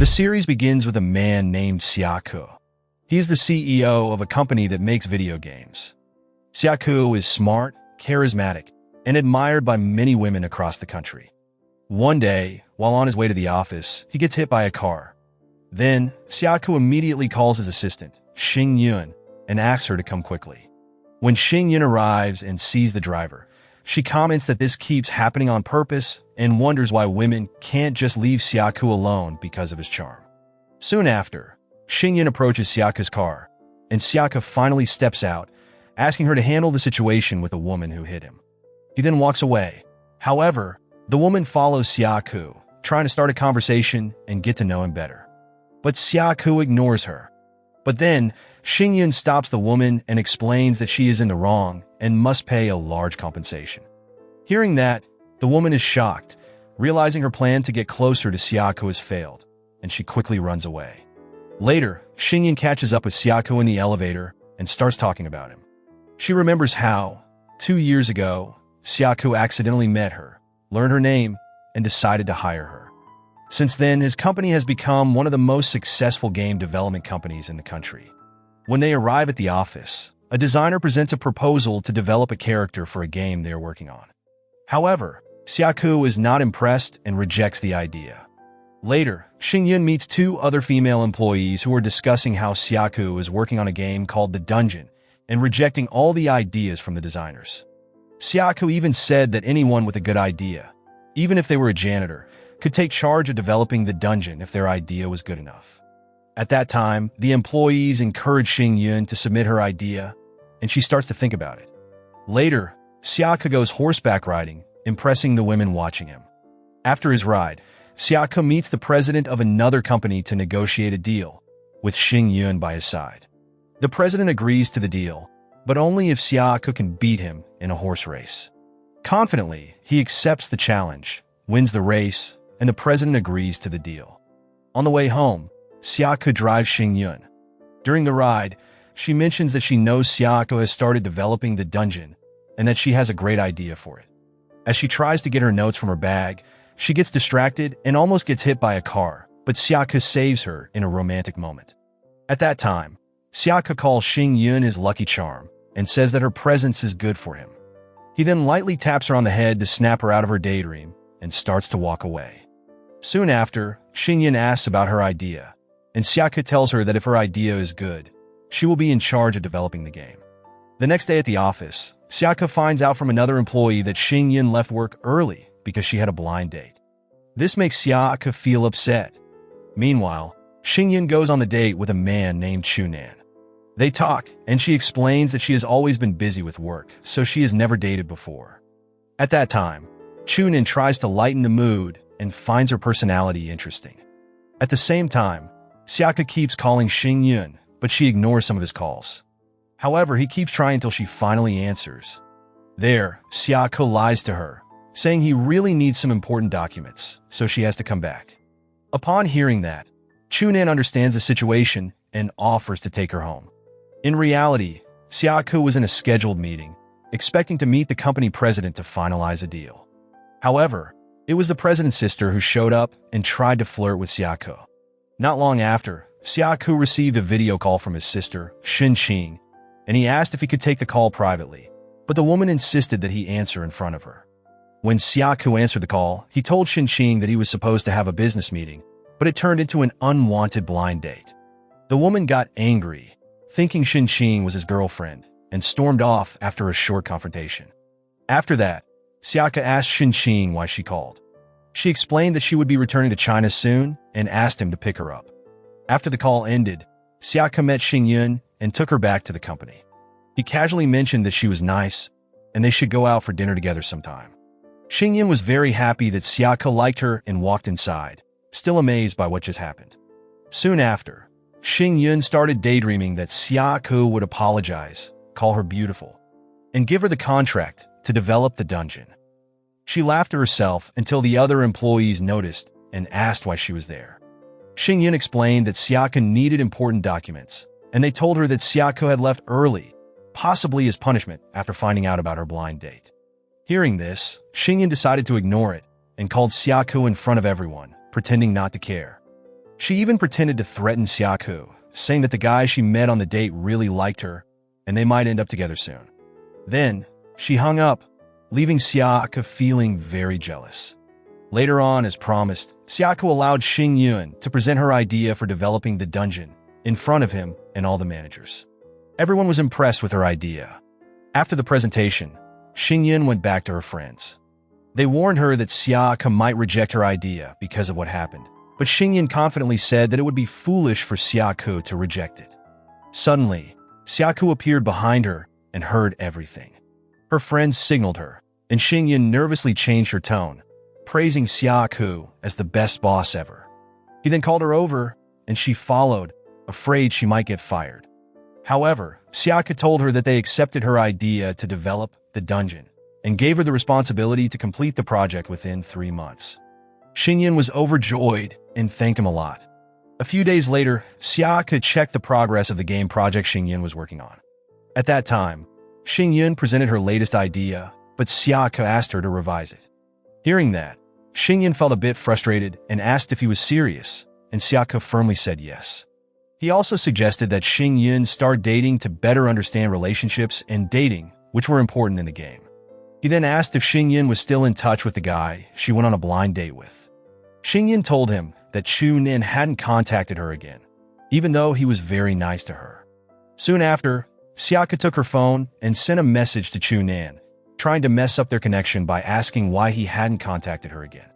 The series begins with a man named Xiaoke. He is the CEO of a company that makes video games. Xiaoke is smart, charismatic, and admired by many women across the country. One day, while on his way to the office, he gets hit by a car. Then, Xiaoke immediately calls his assistant, Xing Yun, and asks her to come quickly. When Xing Yun arrives and sees the driver, she comments that this keeps happening on purpose and wonders why women can't just leave Xiaoke alone because of his charm. Soon after, Xing Yun approaches Xiaoke's car, and Xiaoke finally steps out, asking her to handle the situation with the woman who hit him. He then walks away. However, the woman follows Xiaoke, trying to start a conversation and get to know him better. But Xiaoke ignores her. But then, Xing Yun stops the woman and explains that she is in the wrong and must pay a large compensation. Hearing that, the woman is shocked, realizing her plan to get closer to Xiaoke has failed, and she quickly runs away. Later, Xing Yun catches up with Xiaoke in the elevator and starts talking about him. She remembers how, 2 years ago, Xiaoke accidentally met her, learned her name, and decided to hire her. Since then, his company has become one of the most successful game development companies in the country. When they arrive at the office, a designer presents a proposal to develop a character for a game they are working on. However, Xiaoke is not impressed and rejects the idea. Later, Xing Yun meets 2 other female employees who are discussing how Xiaoke is working on a game called The Dungeon and rejecting all the ideas from the designers. Xiaoke even said that anyone with a good idea, even if they were a janitor, could take charge of developing the dungeon if their idea was good enough. At that time, the employees encourage Xing Yun to submit her idea, and she starts to think about it. Later, Xiaoke goes horseback riding, impressing the women watching him. After his ride, Xiaoke meets the president of another company to negotiate a deal, with Xing Yun by his side. The president agrees to the deal, but only if Xiaoke can beat him in a horse race. Confidently, he accepts the challenge, wins the race, and the president agrees to the deal. On the way home, Xiaoke drives Xing Yun. During the ride, she mentions that she knows Xiaoke has started developing the dungeon and that she has a great idea for it. As she tries to get her notes from her bag, she gets distracted and almost gets hit by a car, but Xiaoke saves her in a romantic moment. At that time, Xiaoke calls Xing Yun his lucky charm and says that her presence is good for him. He then lightly taps her on the head to snap her out of her daydream and starts to walk away. Soon after, Xing Yun asks about her idea, and Xiaoke tells her that if her idea is good, she will be in charge of developing the game. The next day at the office, Xiaoke finds out from another employee that Xing Yun left work early because she had a blind date. This makes Xiaoke feel upset. Meanwhile, Xing Yun goes on the date with a man named Chunan. They talk, and she explains that she has always been busy with work, so she has never dated before. At that time, Chunan tries to lighten the mood and finds her personality interesting. At the same time, Xiaoke keeps calling Xing Yun, but she ignores some of his calls. However, he keeps trying until she finally answers. There, Xiaoke lies to her, saying he really needs some important documents, so she has to come back. Upon hearing that, Chunan understands the situation and offers to take her home. In reality, Xiaoke was in a scheduled meeting, expecting to meet the company president to finalize a deal. However, it was the president's sister who showed up and tried to flirt with Xiaoke. Not long after, Xiaoke received a video call from his sister, Xinqing, and he asked if he could take the call privately, but the woman insisted that he answer in front of her. When Xiaoke answered the call, he told Xinqing that he was supposed to have a business meeting, but it turned into an unwanted blind date. The woman got angry, thinking Xinqing was his girlfriend, and stormed off after a short confrontation. After that, Xiaoke asked Xinqing why she called. She explained that she would be returning to China soon and asked him to pick her up. After the call ended, Xiaoke met Xing Yun and took her back to the company. He casually mentioned that she was nice and they should go out for dinner together sometime. Xing Yun was very happy that Xiaoke liked her and walked inside, still amazed by what just happened. Soon after, Xing Yun started daydreaming that Xiaoke would apologize, call her beautiful, and give her the contract to develop the dungeon. She laughed to herself until the other employees noticed and asked why she was there. Xing Yun explained that Xiaoke needed important documents, and they told her that Xiaoke had left early, possibly as punishment after finding out about her blind date. Hearing this, Xing Yun decided to ignore it and called Xiaoke in front of everyone, pretending not to care. She even pretended to threaten Siaku, saying that the guy she met on the date really liked her, and they might end up together soon. Then, she hung up, leaving Siaku feeling very jealous. Later on, as promised, Siaku allowed Xing Yun to present her idea for developing the dungeon in front of him and all the managers. Everyone was impressed with her idea. After the presentation, Xing Yun went back to her friends. They warned her that Siaku might reject her idea because of what happened, but Xing Yun confidently said that it would be foolish for Siaku to reject it. Suddenly, Siaku appeared behind her and heard everything. Her friends signaled her, and Xing Yun nervously changed her tone, praising Siaku as the best boss ever. He then called her over, and she followed, afraid she might get fired. However, Siaku told her that they accepted her idea to develop the dungeon and gave her the responsibility to complete the project within 3 months. Xing Yun was overjoyed and thanked him a lot. A few days later, Siaku checked the progress of the game project Xing Yun was working on. At that time, Xing Yun presented her latest idea, but Siaku asked her to revise it. Hearing that, Xing Yun felt a bit frustrated and asked if he was serious, and Siaku firmly said yes. He also suggested that Xing Yun start dating to better understand relationships and dating, which were important in the game. He then asked if Xing Yun was still in touch with the guy she went on a blind date with. Xing Yun told him that Chu Nin hadn't contacted her again, even though he was very nice to her. Soon after, Siaku took her phone and sent a message to Chu Nin, trying to mess up their connection by asking why he hadn't contacted her again.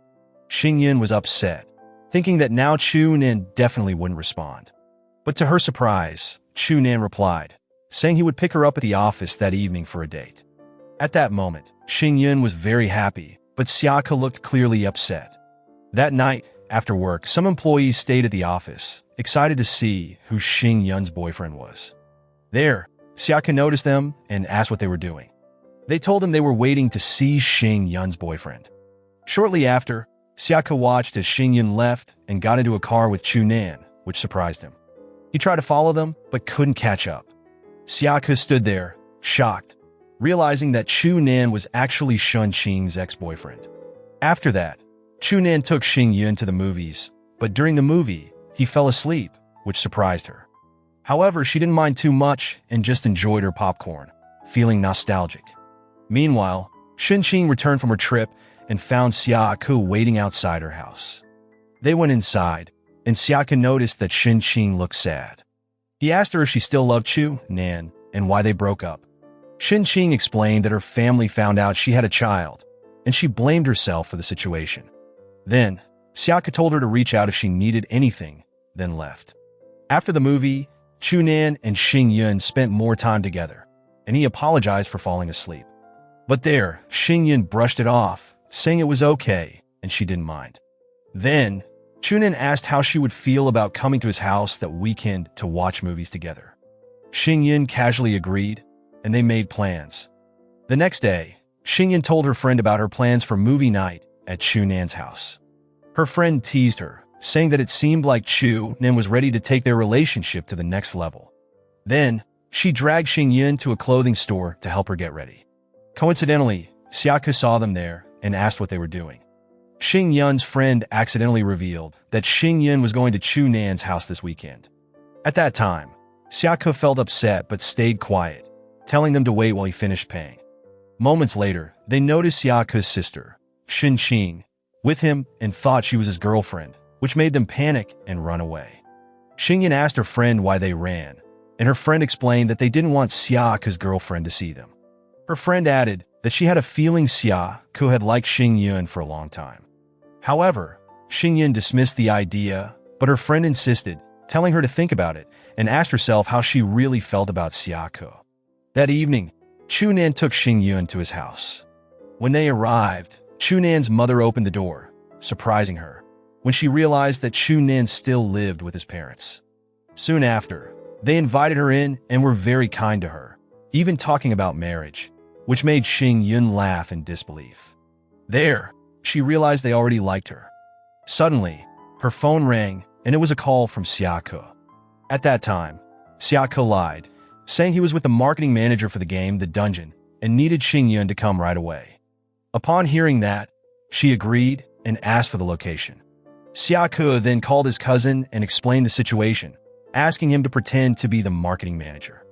Xing Yun was upset, thinking that now Chu Nin definitely wouldn't respond. But to her surprise, Chu Nin replied, saying he would pick her up at the office that evening for a date. At that moment, Xing Yun was very happy, but Siaku looked clearly upset. That night, after work, some employees stayed at the office, excited to see who Xing Yun's boyfriend was. There, Siaku noticed them and asked what they were doing. They told him they were waiting to see Xing Yun's boyfriend. Shortly after, Siaku watched as Xing Yun left and got into a car with Chu Nan, which surprised him. He tried to follow them, but couldn't catch up. Siaku stood there, shocked, realizing that Chu Nan was actually Shun Qing's ex-boyfriend. After that, Chu Nan took Xing Yun to the movies, but during the movie, he fell asleep, which surprised her. However, she didn't mind too much and just enjoyed her popcorn, feeling nostalgic. Meanwhile, Shun Qing returned from her trip and found Siaku waiting outside her house. They went inside, and Siaku noticed that Shun Qing looked sad. He asked her if she still loved Chu Nan and why they broke up. Shun Qing explained that her family found out she had a child, and she blamed herself for the situation. Then, Siaku told her to reach out if she needed anything, then left. After the movie, Chu Nan and Xing Yun spent more time together, and he apologized for falling asleep. But there, Xing Yun brushed it off, saying it was okay, and she didn't mind. Then, Chu Nan asked how she would feel about coming to his house that weekend to watch movies together. Xing Yun casually agreed, and they made plans. The next day, Xing Yun told her friend about her plans for movie night at Chu Nan's house. Her friend teased her, saying that it seemed like Chu Nan was ready to take their relationship to the next level. Then, she dragged Xing Yun to a clothing store to help her get ready. Coincidentally, Siaku saw them there and asked what they were doing. Xing Yun's friend accidentally revealed that Xing Yun was going to Chu Nan's house this weekend. At that time, Siaku felt upset but stayed quiet, telling them to wait while he finished paying. Moments later, they noticed Siaku's sister, Shun Qing, with him and thought she was his girlfriend, which made them panic and run away. Xing Yun asked her friend why they ran, and her friend explained that they didn't want Siaku's girlfriend to see them. Her friend added that she had a feeling Siaku had liked Xing Yun for a long time. However, Xing Yun dismissed the idea, but her friend insisted, telling her to think about it and asked herself how she really felt about Siaku. That evening, Chu Nan took Xing Yun to his house. When they arrived, Chu Nan's mother opened the door, surprising her, when she realized that Chu Nan still lived with his parents. Soon after, they invited her in and were very kind to her, even talking about marriage, which made Xing Yun laugh in disbelief. There, she realized they already liked her. Suddenly, her phone rang, and it was a call from Siaku. At that time, Siaku lied, saying he was with the marketing manager for the game The Dungeon and needed Xing Yun to come right away. Upon hearing that, she agreed and asked for the location. Xiaoke then called his cousin and explained the situation, asking him to pretend to be the marketing manager.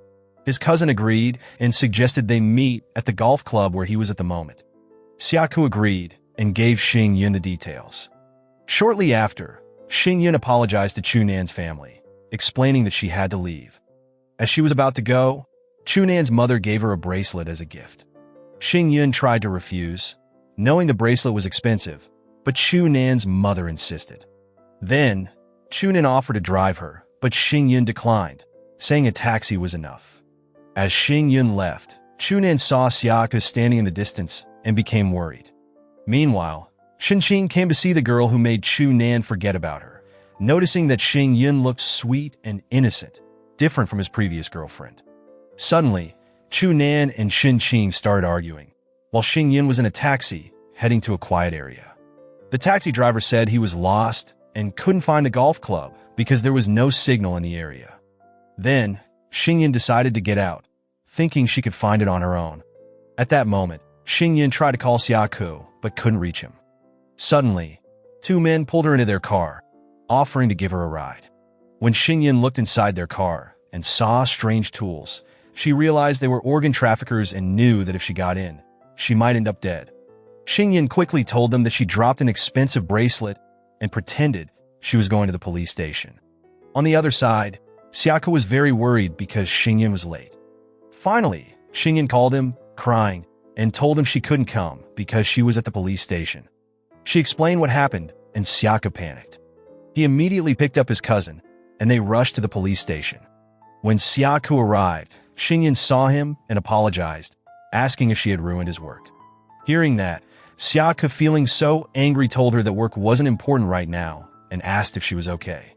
His cousin agreed and suggested they meet at the golf club where he was at the moment. Xiaoke agreed and gave Xing Yun the details. Shortly after, Xing Yun apologized to Chunan's family, explaining that she had to leave. As she was about to go, Chunan's mother gave her a bracelet as a gift. Xing Yun tried to refuse, knowing the bracelet was expensive, but Chunan's mother insisted. Then, Chunan offered to drive her, but Xing Yun declined, saying a taxi was enough. As Xing Yun left, Chunan saw Xiaoke standing in the distance and became worried. Meanwhile, Xinqing came to see the girl who made Chunan forget about her, noticing that Xing Yun looked sweet and innocent, different from his previous girlfriend. Suddenly, Chunan and Xinqing started arguing, while Xing Yun was in a taxi, heading to a quiet area. The taxi driver said he was lost and couldn't find a golf club because there was no signal in the area. Then, Xing Yun decided to get out, thinking she could find it on her own. At that moment, Xing Yun tried to call Xiaoke, but couldn't reach him. Suddenly, two men pulled her into their car, offering to give her a ride. When Xing Yun looked inside their car and saw strange tools, she realized they were organ traffickers and knew that if she got in, she might end up dead. Xing Yun quickly told them that she dropped an expensive bracelet and pretended she was going to the police station. On the other side, Xiaoke was very worried because Xing Yun was late. Finally, Xing Yun called him, crying, and told him she couldn't come because she was at the police station. She explained what happened, and Xiaoke panicked. He immediately picked up his cousin, and they rushed to the police station. When Xiaoke arrived, Xing Yun saw him and apologized, asking if she had ruined his work. Hearing that, Xiaoke, feeling so angry, told her that work wasn't important right now and asked if she was okay.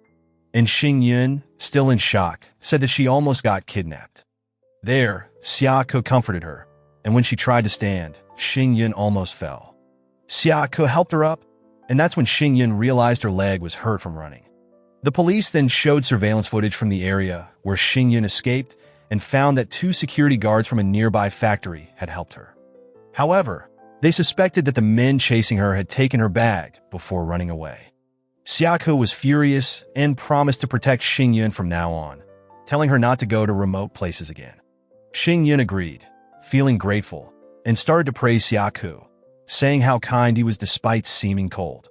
And Xing Yun, still in shock, said that she almost got kidnapped. There, Xiaoke comforted her, and when she tried to stand, Xing Yun almost fell. Xiaoke helped her up, and that's when Xing Yun realized her leg was hurt from running. The police then showed surveillance footage from the area where Xing Yun escaped and found that 2 security guards from a nearby factory had helped her. However, they suspected that the men chasing her had taken her bag before running away. Xiaoke was furious and promised to protect Xing Yun from now on, telling her not to go to remote places again. Xing Yun agreed, feeling grateful, and started to praise Xiaoke, saying how kind he was despite seeming cold.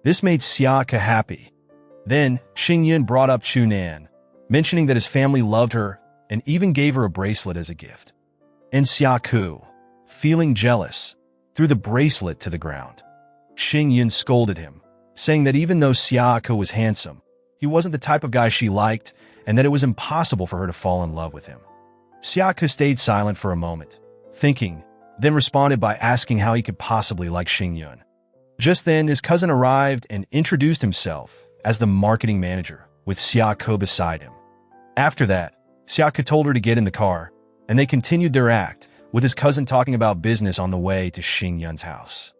This made Xiaoke happy. Then, Xing Yun brought up Chunan, mentioning that his family loved her and even gave her a bracelet as a gift. And Xiaoke, feeling jealous, threw the bracelet to the ground. Xing Yun scolded him, saying that even though Xiaoke was handsome, he wasn't the type of guy she liked and that it was impossible for her to fall in love with him. Xiaoke stayed silent for a moment, thinking, then responded by asking how he could possibly like Xing Yun. Just then, his cousin arrived and introduced himself as the marketing manager, with Xiaoke beside him. After that, Xiaoke told her to get in the car, and they continued their act, with his cousin talking about business on the way to Xing Yun's house.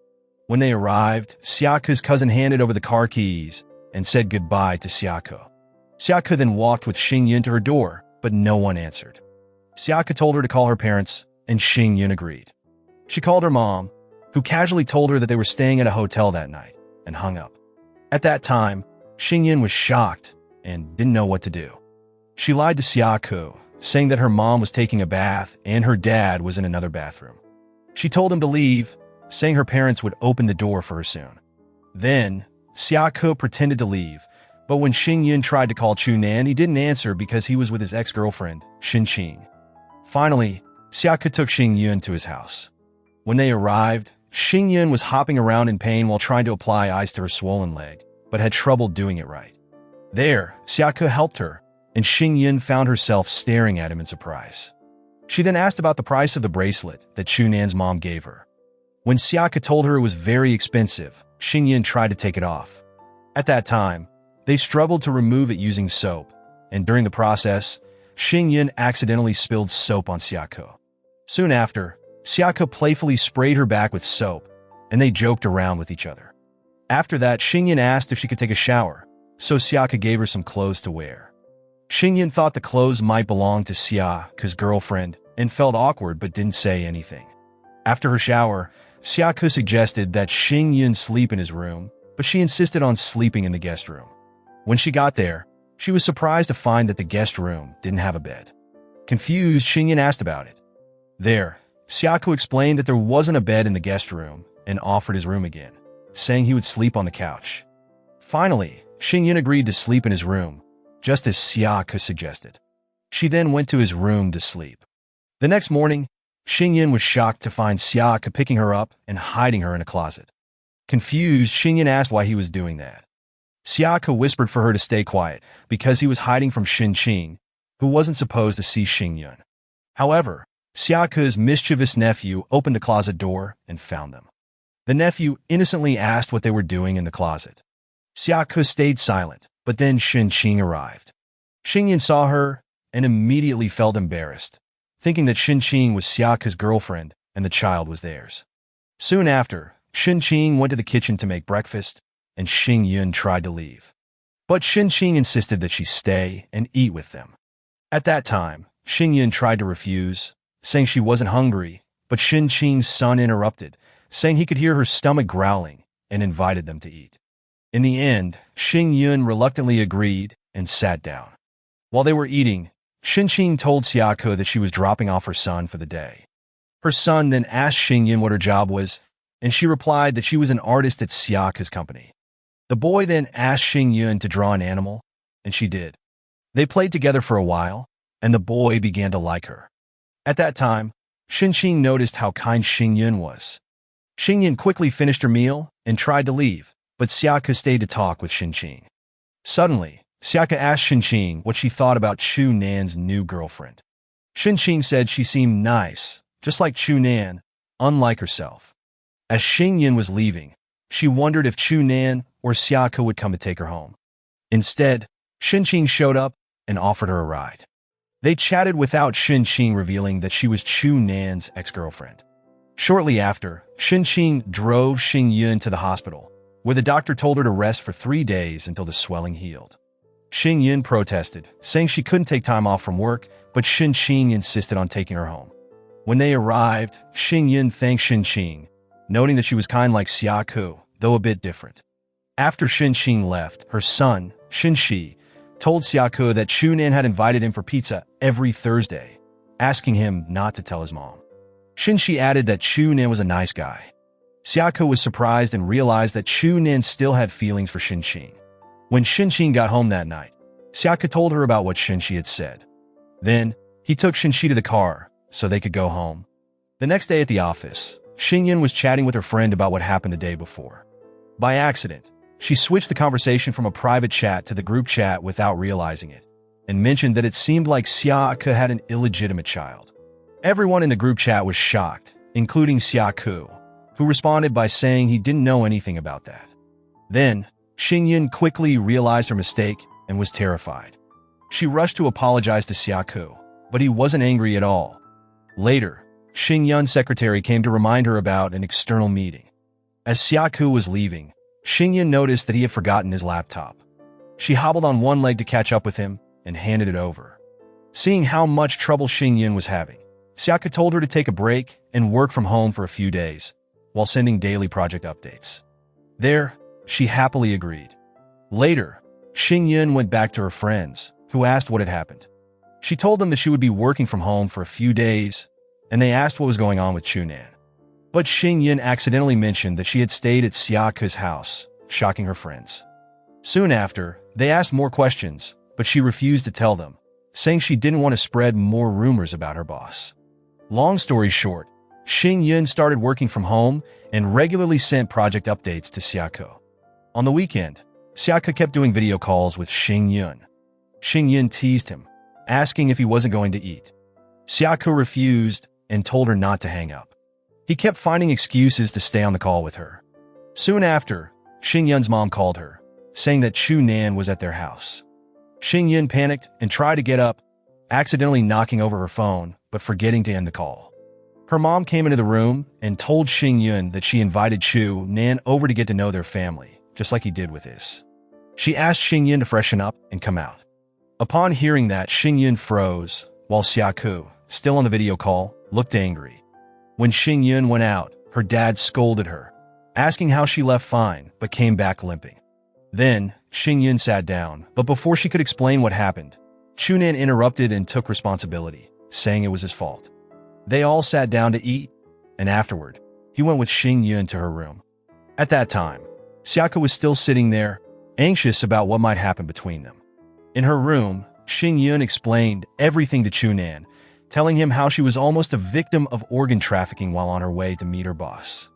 When they arrived, Xiaoke's cousin handed over the car keys and said goodbye to Xiaoke. Xiaoke then walked with Xing Yun to her door, but no one answered. Xiaoke told her to call her parents, and Xing Yun agreed. She called her mom, who casually told her that they were staying at a hotel that night, and hung up. At that time, Xing Yun was shocked and didn't know what to do. She lied to Xiaoke, saying that her mom was taking a bath and her dad was in another bathroom. She told him to leave, saying her parents would open the door for her soon. Then, Xiaoke pretended to leave, but when Xing Yun tried to call Chunan, he didn't answer because he was with his ex-girlfriend, Xinqing. Finally, Xiaoke took Xing Yun to his house. When they arrived, Xing Yun was hopping around in pain while trying to apply ice to her swollen leg, but had trouble doing it right. There, Xiaoke helped her, and Xing Yun found herself staring at him in surprise. She then asked about the price of the bracelet that Chunan's mom gave her. When Xiaoke told her it was very expensive, Xing Yun tried to take it off. At that time, they struggled to remove it using soap, and during the process, Xing Yun accidentally spilled soap on Xiaoke. Soon after, Xiaoke playfully sprayed her back with soap, and they joked around with each other. After that, Xing Yun asked if she could take a shower, so Xiaoke gave her some clothes to wear. Xing Yun thought the clothes might belong to Xiaoke's girlfriend and felt awkward but didn't say anything. After her shower, Xiaoke suggested that Xing Yun sleep in his room, but she insisted on sleeping in the guest room. When she got there, she was surprised to find that the guest room didn't have a bed. Confused, Xinyan asked about it. There, Xiaoku explained that there wasn't a bed in the guest room and offered his room again, saying he would sleep on the couch. Finally, Xinyan agreed to sleep in his room, just as Xiaoku suggested. She then went to his room to sleep. The next morning, Xinyan was shocked to find Xiaoku picking her up and hiding her in a closet. Confused, Xinyan asked why he was doing that. Xiaoku whispered for her to stay quiet because he was hiding from Xinqing, who wasn't supposed to see Xinyan. However, Xiaoku's mischievous nephew opened the closet door and found them. The nephew innocently asked what they were doing in the closet. Xiaoku stayed silent, but then Xinqing arrived. Xinyan saw her and immediately felt embarrassed, thinking that Xinqing was Xiaoku's girlfriend and the child was theirs. Soon after, Xinqing went to the kitchen to make breakfast, and Xinyan tried to leave. But Xinqing insisted that she stay and eat with them. At that time, Xinyan tried to refuse, saying she wasn't hungry, but Xinqing's son interrupted, saying he could hear her stomach growling, and invited them to eat. In the end, Xinyan reluctantly agreed and sat down. While they were eating, Xinqing told Xiaoku that she was dropping off her son for the day. Her son then asked Xinyan what her job was, and she replied that she was an artist at Xiaoku's company. The boy then asked Xinyan to draw an animal, and she did. They played together for a while, and the boy began to like her. At that time, Xinqing noticed how kind Xinyan was. Xinyan quickly finished her meal and tried to leave, but Xiaoku stayed to talk with Xinqing. Suddenly, Xiaoku asked Xinqing what she thought about Chu Nan's new girlfriend. Xinqing said she seemed nice, just like Chu Nan, unlike herself. As Xinyan was leaving, she wondered if Chu Nan or Xiaoku would come to take her home. Instead, Xinqing showed up and offered her a ride. They chatted without Xinqing revealing that she was Chu Nan's ex-girlfriend. Shortly after, Xinqing drove Xinyan to the hospital, where the doctor told her to rest for 3 days until the swelling healed. Xinyan protested, saying she couldn't take time off from work, but Xinqing insisted on taking her home. When they arrived, Xinyan thanked Xinqing, noting that she was kind like Xiaoku, though a bit different. After Xinqing left, her son, Xinshi, told Xiaoku that Chu Nan had invited him for pizza every Thursday, asking him not to tell his mom. Xinshi added that Chu Nan was a nice guy. Xiaoku was surprised and realized that Chu Nan still had feelings for Xinqing. When Xinqing got home that night, Xiaoku told her about what Xinshi had said. Then, he took Xinshi to the car so they could go home. The next day at the office, Xinyan was chatting with her friend about what happened the day before. By accident, she switched the conversation from a private chat to the group chat without realizing it, and mentioned that it seemed like Xiaoku had an illegitimate child. Everyone in the group chat was shocked, including Xiaoku, who responded by saying he didn't know anything about that. Then, Xinyan quickly realized her mistake and was terrified. She rushed to apologize to Xiaoku, but he wasn't angry at all. Later, Xinyan's secretary came to remind her about an external meeting. As Xiaoku was leaving, Xinyan noticed that he had forgotten his laptop. She hobbled on one leg to catch up with him and handed it over. Seeing how much trouble Xinyan was having, Xiaoku told her to take a break and work from home for a few days, while sending daily project updates. There, she happily agreed. Later, Xinyan went back to her friends, who asked what had happened. She told them that she would be working from home for a few days, and they asked what was going on with Chu Nan. But Xinyan accidentally mentioned that she had stayed at Xiaoku's house, shocking her friends. Soon after, they asked more questions, but she refused to tell them, saying she didn't want to spread more rumors about her boss. Long story short, Xinyan started working from home and regularly sent project updates to Xiaoku. On the weekend, Xiaoku kept doing video calls with Xinyan. Xinyan teased him, asking if he wasn't going to eat. Xiaoku refused and told her not to hang up. He kept finding excuses to stay on the call with her. Soon after, Xinyan's mom called her, saying that Chu Nan was at their house. Xinyan panicked and tried to get up, accidentally knocking over her phone, but forgetting to end the call. Her mom came into the room and told Xinyan that she invited Chu Nan over to get to know their family, just like he did with his. She asked Xinyan to freshen up and come out. Upon hearing that, Xinyan froze, while Xiaoku, still on the video call, looked angry. When Xinyan went out, her dad scolded her, asking how she left fine but came back limping. Then, Xingyun sat down, but before she could explain what happened, Chunan interrupted and took responsibility, saying it was his fault. They all sat down to eat, and afterward, he went with Xingyun to her room. At that time, Xiaoke was still sitting there, anxious about what might happen between them. In her room, Xingyun explained everything to Chunan, telling him how she was almost a victim of organ trafficking while on her way to meet her boss.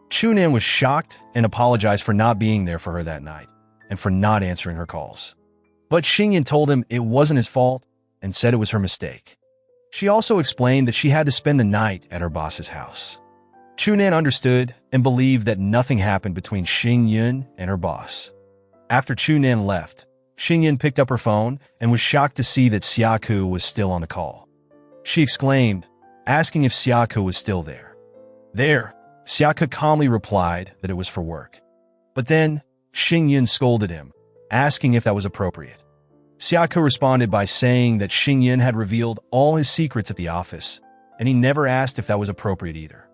Chunan was shocked and apologized for not being there for her that night and for not answering her calls. But Xingyun told him it wasn't his fault and said it was her mistake. She also explained that she had to spend the night at her boss's house. Chunan understood and believed that nothing happened between Xingyun and her boss. After Chunan left, Xingyun picked up her phone and was shocked to see that Xiaoke was still on the call. She exclaimed, asking if Xiaoke was still there. There, Xiaoke calmly replied that it was for work. But then, Xingyun scolded him, asking if that was appropriate. Xiaoke responded by saying that Xingyun had revealed all his secrets at the office, and he never asked if that was appropriate either.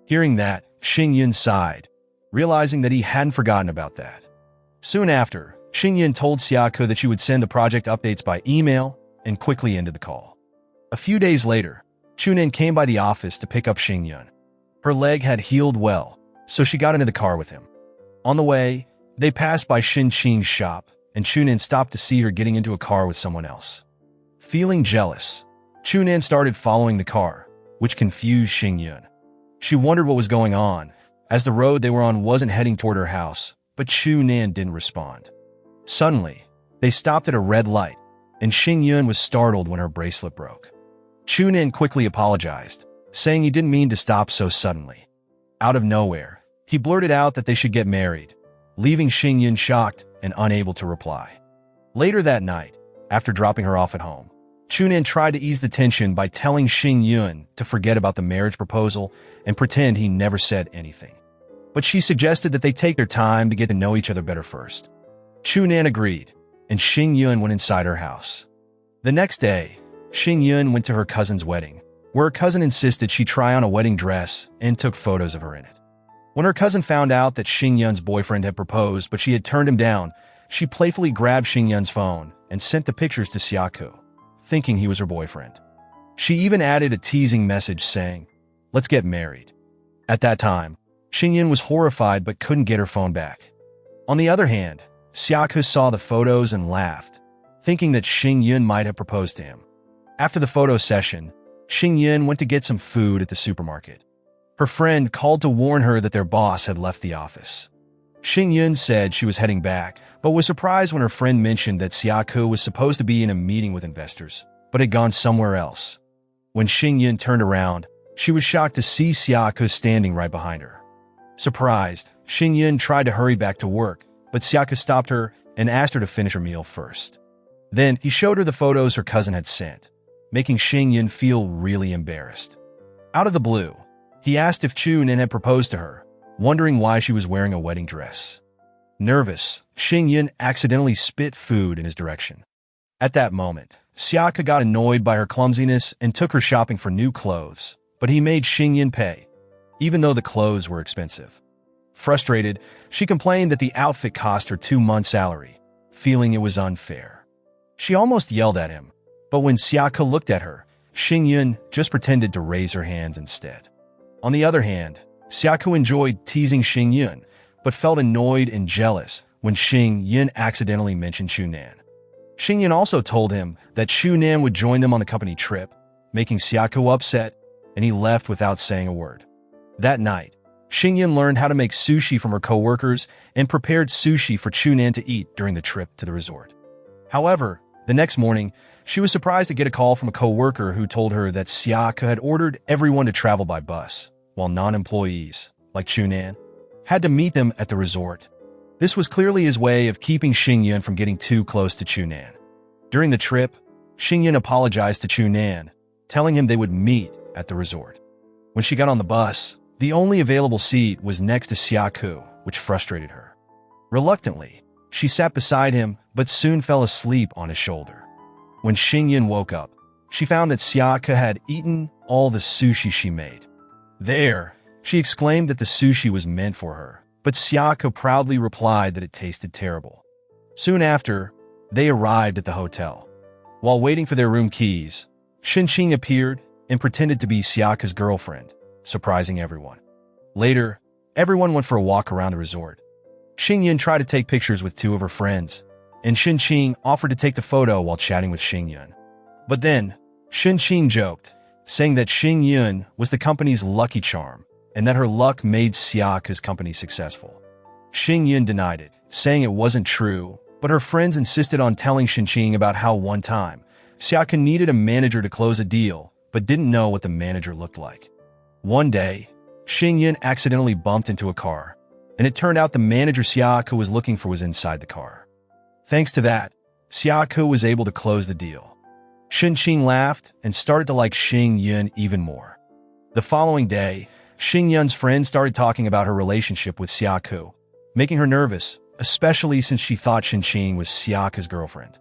Hearing that, Xingyun sighed, realizing that he hadn't forgotten about that. Soon after, Xingyun told Xiaoke that she would send the project updates by email and quickly ended the call. A few days later, Chunan came by the office to pick up Xingyun. Her leg had healed well, so she got into the car with him. On the way, they passed by Xinqing's shop, and Chunan stopped to see her getting into a car with someone else. Feeling jealous, Chunan started following the car, which confused Xingyun. She wondered what was going on, as the road they were on wasn't heading toward her house, but Chunan didn't respond. Suddenly, they stopped at a red light, and Xingyun was startled when her bracelet broke. Chunan quickly apologized, saying he didn't mean to stop so suddenly. Out of nowhere, he blurted out that they should get married, leaving Xingyun shocked and unable to reply. Later that night, after dropping her off at home, Chunan tried to ease the tension by telling Xingyun to forget about the marriage proposal and pretend he never said anything. But she suggested that they take their time to get to know each other better first. Chunan agreed, and Xingyun went inside her house. The next day, Xingyun went to her cousin's wedding, where her cousin insisted she try on a wedding dress and took photos of her in it. When her cousin found out that Xingyun's boyfriend had proposed but she had turned him down, she playfully grabbed Xingyun's phone and sent the pictures to Xiaoke, thinking he was her boyfriend. She even added a teasing message saying, "Let's get married." At that time, Xingyun was horrified but couldn't get her phone back. On the other hand, Xiaoke saw the photos and laughed, thinking that Xingyun might have proposed to him. After the photo session, Xingyun went to get some food at the supermarket. Her friend called to warn her that their boss had left the office. Xingyun said she was heading back, but was surprised when her friend mentioned that Xiaoke was supposed to be in a meeting with investors, but had gone somewhere else. When Xingyun turned around, she was shocked to see Xiaoke standing right behind her. Surprised, Xingyun tried to hurry back to work, but Xiaoke stopped her and asked her to finish her meal first. Then he showed her the photos her cousin had sent, making Xingyun feel really embarrassed. Out of the blue, he asked if Chunan had proposed to her, wondering why she was wearing a wedding dress. Nervous, Xingyun accidentally spit food in his direction. At that moment, Xiaoke got annoyed by her clumsiness and took her shopping for new clothes, but he made Xingyun pay, even though the clothes were expensive. Frustrated, she complained that the outfit cost her 2 months' salary, feeling it was unfair. She almost yelled at him, but when Xiaoke looked at her, Xingyun just pretended to raise her hands instead. On the other hand, Xiaoke enjoyed teasing Xingyun, but felt annoyed and jealous when Xingyun accidentally mentioned Chunan. Xingyun also told him that Chunan would join them on the company trip, making Xiaoke upset, and he left without saying a word. That night, Xingyun learned how to make sushi from her co-workers and prepared sushi for Chunan to eat during the trip to the resort. However, the next morning, she was surprised to get a call from a co-worker who told her that Xiaoke had ordered everyone to travel by bus, while non-employees, like Chunan, had to meet them at the resort. This was clearly his way of keeping Xingyun from getting too close to Chunan. During the trip, Xingyun apologized to Chunan, telling him they would meet at the resort. When she got on the bus, the only available seat was next to Xiaoke, which frustrated her. Reluctantly, she sat beside him but soon fell asleep on his shoulder. When Xingyun woke up, she found that Xiaoke had eaten all the sushi she made. There, she exclaimed that the sushi was meant for her, but Sayako proudly replied that it tasted terrible. Soon after, they arrived at the hotel. While waiting for their room keys, Shinching appeared and pretended to be Sayako's girlfriend, surprising everyone. Later, everyone went for a walk around the resort. Xingyun tried to take pictures with two of her friends, and Shinching offered to take the photo while chatting with Xingyun. But then, Shinching joked, saying that Xingyun was the company's lucky charm and that her luck made Sayako's company successful. Xingyun denied it, saying it wasn't true, but her friends insisted on telling Shinching about how one time, Sayako needed a manager to close a deal, but didn't know what the manager looked like. One day, Xingyun accidentally bumped into a car, and it turned out the manager Sayako was looking for was inside the car. Thanks to that, Sayako was able to close the deal. Shinching laughed and started to like Xingyun even more. The following day, Xingyun's friends started talking about her relationship with Sayako, making her nervous, especially since she thought Shinching was Sayako's girlfriend.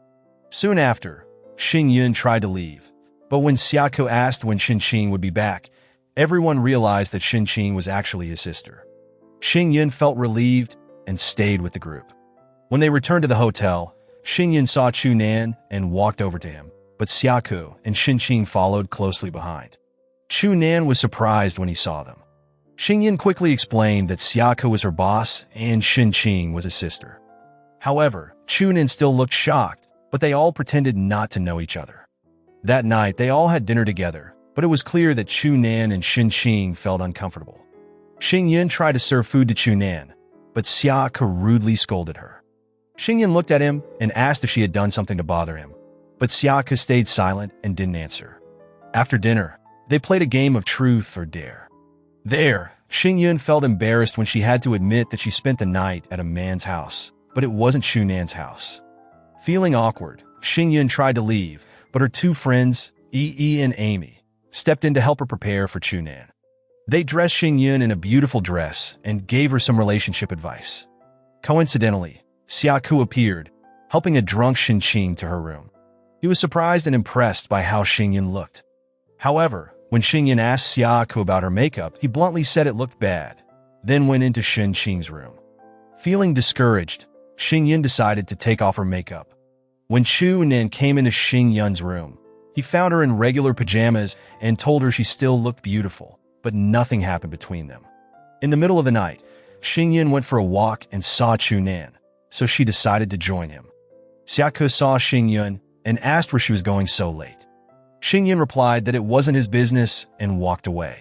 Soon after, Xingyun tried to leave, but when Sayako asked when Shinching would be back, everyone realized that Shinching was actually his sister. Xingyun felt relieved and stayed with the group. When they returned to the hotel, Xingyun saw Chunan and walked over to him, but Sayako and Shinching followed closely behind. Chunan was surprised when he saw them. Xingyun quickly explained that Sayako was her boss and Shinching was his sister. However, Chunan still looked shocked, but they all pretended not to know each other. That night, they all had dinner together, but it was clear that Chunan and Shinching felt uncomfortable. Xingyun tried to serve food to Chunan, but Sayako rudely scolded her. Xingyun looked at him and asked if she had done something to bother him, but Sayako stayed silent and didn't answer. After dinner, they played a game of truth or dare. There, Xingyun felt embarrassed when she had to admit that she spent the night at a man's house, but it wasn't Chunan's house. Feeling awkward, Xingyun tried to leave, but her two friends, Yi and Amy, stepped in to help her prepare for Chunan. They dressed Xingyun in a beautiful dress and gave her some relationship advice. Coincidentally, Sayako appeared, helping a drunk Shinching to her room. He was surprised and impressed by how Xingyun looked. However, when Xingyun asked Sayako about her makeup, he bluntly said it looked bad, then went into Shinching's room. Feeling discouraged, Xingyun decided to take off her makeup. When Chunan came into Xingyun's room, he found her in regular pajamas and told her she still looked beautiful, but nothing happened between them. In the middle of the night, Xingyun went for a walk and saw Chunan, so she decided to join him. Sayako saw Xingyun and asked where she was going so late. Xingyun replied that it wasn't his business and walked away.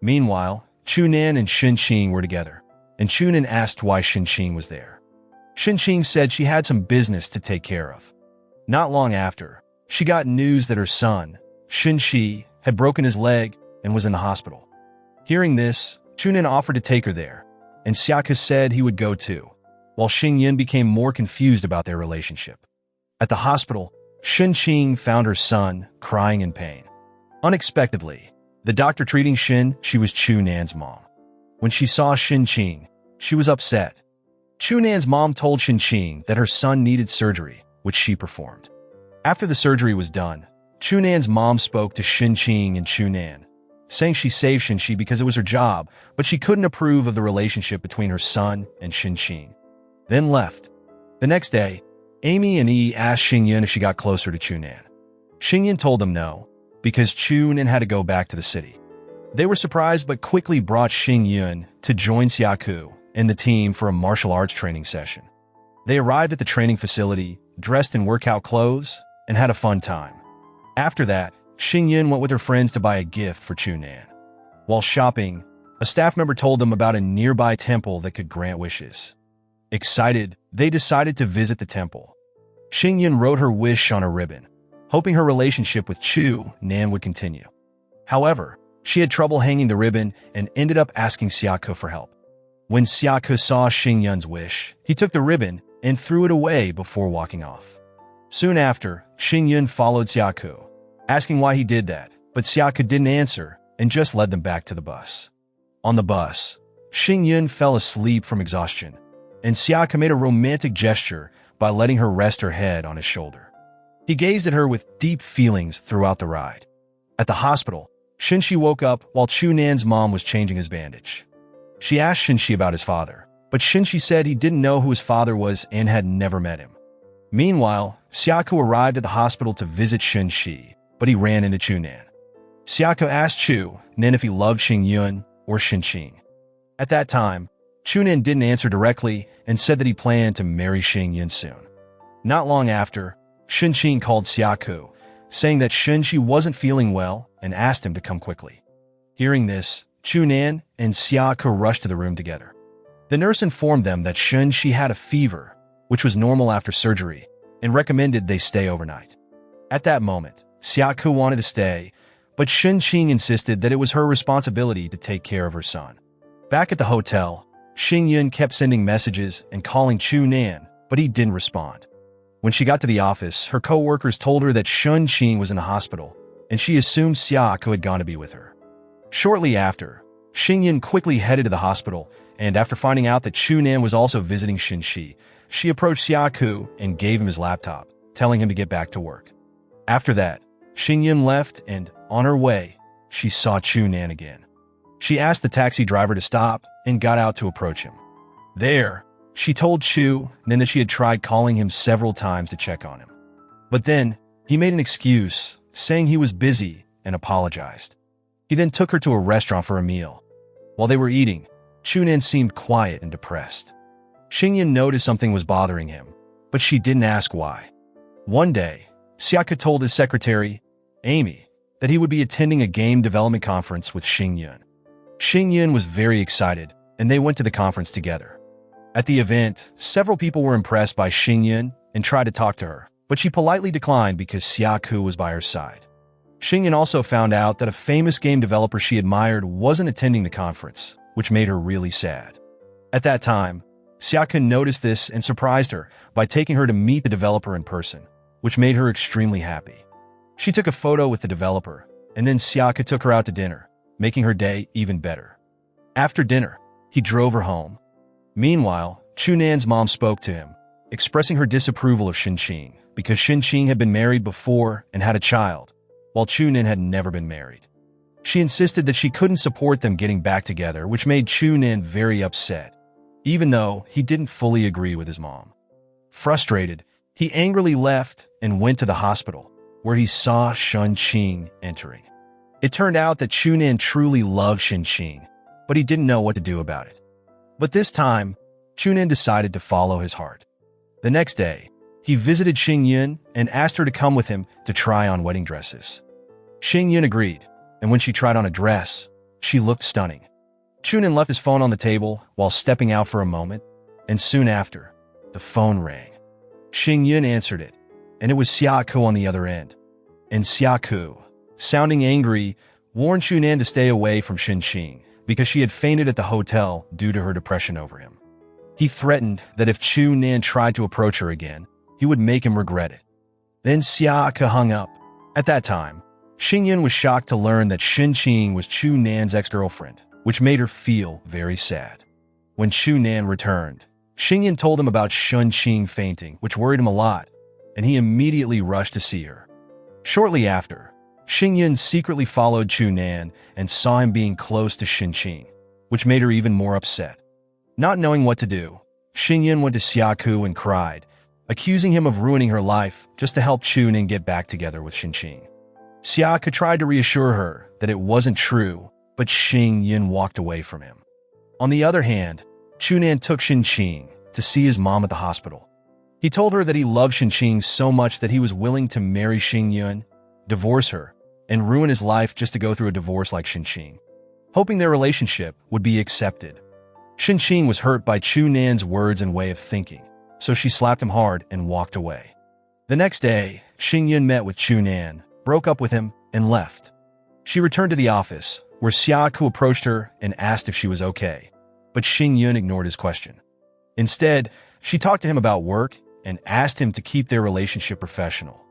Meanwhile, Chunan and Shinching were together, and Chunan asked why Shinching was there. Shinching said she had some business to take care of. Not long after, she got news that her son, Shinshi, had broken his leg and was in the hospital. Hearing this, Chunan offered to take her there, and Sayako said he would go too, while Xingyun became more confused about their relationship. At the hospital, Shinching found her son crying in pain. Unexpectedly, the doctor treating she was Chunan's mom. When she saw Shinching, she was upset. Chunan's mom told Shinching that her son needed surgery, which she performed. After the surgery was done, Chunan's mom spoke to Shinching and Chunan, saying she saved Shinchi because it was her job, but she couldn't approve of the relationship between her son and Shinching. Then left. The next day, Amy and Yi asked Xingyun if she got closer to Chunan. Xingyun told them no, because Chunan had to go back to the city. They were surprised but quickly brought Xingyun to join Sayako and the team for a martial arts training session. They arrived at the training facility, dressed in workout clothes, and had a fun time. After that, Xingyun went with her friends to buy a gift for Chunan. While shopping, a staff member told them about a nearby temple that could grant wishes. Excited, they decided to visit the temple. Xingyun wrote her wish on a ribbon, hoping her relationship with Chunan would continue. However, she had trouble hanging the ribbon and ended up asking Sayako for help. When Sayako saw Xingyun's wish, he took the ribbon and threw it away before walking off. Soon after, Xingyun followed Sayako, asking why he did that, but Sayako didn't answer and just led them back to the bus. On the bus, Xingyun fell asleep from exhaustion, and Sayako made a romantic gesture by letting her rest her head on his shoulder. He gazed at her with deep feelings throughout the ride. At the hospital, Shinshi woke up while Chunan's mom was changing his bandage. She asked Shinshi about his father, but Shinchi said he didn't know who his father was and had never met him. Meanwhile, Xiaoku arrived at the hospital to visit Shinchi, but he ran into Chunan. Xiaoku asked Chunan if he loved Xingyun or Xinqing. At that time, Chunan didn't answer directly and said that he planned to marry Xingyun soon. Not long after, Xinqing called Xiaoku, saying that Shinchi wasn't feeling well and asked him to come quickly. Hearing this, Chunan and Xiaoku rushed to the room together. The nurse informed them that Shinchi had a fever, which was normal after surgery, and recommended they stay overnight. At that moment, Xiaoku wanted to stay, but Xinqing insisted that it was her responsibility to take care of her son. Back at the hotel, Xingyun kept sending messages and calling Chunan, but he didn't respond. When she got to the office, her co-workers told her that Xinqing was in the hospital, and she assumed Xiaoku had gone to be with her. Shortly after, Xingyun quickly headed to the hospital, and after finding out that Chunan was also visiting Xinchi, she approached Xiaoku and gave him his laptop, telling him to get back to work. After that, Xingyun left, and on her way, she saw Chunan again. She asked the taxi driver to stop and got out to approach him. There, she told Chunan that she had tried calling him several times to check on him. But then, he made an excuse, saying he was busy, and apologized. He then took her to a restaurant for a meal. While they were eating, Chunan seemed quiet and depressed. Xingyun noticed something was bothering him, but she didn't ask why. One day, Xiaoku told his secretary, Amy, that he would be attending a game development conference with Xingyun. Xingyun was very excited, and they went to the conference together. At the event, several people were impressed by Xingyun and tried to talk to her, but she politely declined because Xiaoku was by her side. Xingyun also found out that a famous game developer she admired wasn't attending the conference, which made her really sad. At that time, Xiaoku noticed this and surprised her by taking her to meet the developer in person, which made her extremely happy. She took a photo with the developer, and then Xiaoku took her out to dinner, making her day even better. After dinner, he drove her home. Meanwhile, Chunan's mom spoke to him, expressing her disapproval of Xinqing because Xinqing had been married before and had a child, while Chunan had never been married. She insisted that she couldn't support them getting back together, which made Chunan very upset, even though he didn't fully agree with his mom. Frustrated, he angrily left and went to the hospital, where he saw Xinqing entering. It turned out that Chunan truly loved Xinqing, but he didn't know what to do about it. But this time, Chunan decided to follow his heart. The next day, he visited Xingyun and asked her to come with him to try on wedding dresses. Xingyun agreed, and when she tried on a dress, she looked stunning. Chunan left his phone on the table while stepping out for a moment, and soon after, the phone rang. Xingyun answered it, and it was Xiaoku on the other end. And Xiaoku, sounding angry, warned Chunan to stay away from Xinqing because she had fainted at the hotel due to her depression over him. He threatened that if Chunan tried to approach her again, he would make him regret it. Then Xiaoku hung up. At that time, Xingyun was shocked to learn that Xinqing was Chunan's ex-girlfriend, which made her feel very sad. When Chunan returned, Xingyun told him about Xinqing fainting, which worried him a lot, and he immediately rushed to see her. Shortly after, Xingyun secretly followed Chunan and saw him being close to Xinqing, which made her even more upset. Not knowing what to do, Xingyun went to Xiaoku and cried, accusing him of ruining her life just to help Chunan get back together with Xinqing. Xiaoku tried to reassure her that it wasn't true, but Xingyun walked away from him. On the other hand, Chunan took Xinqing to see his mom at the hospital. He told her that he loved Xinqing so much that he was willing to marry Xingyun, divorce her, and ruin his life just to go through a divorce like Xinqing, hoping their relationship would be accepted. Xinqing was hurt by Chunan's words and way of thinking, so she slapped him hard and walked away. The next day, Xingyun met with Chunan, broke up with him, and left. She returned to the office, where Xiaoku approached her and asked if she was okay, but Xingyun ignored his question. Instead, she talked to him about work and asked him to keep their relationship professional.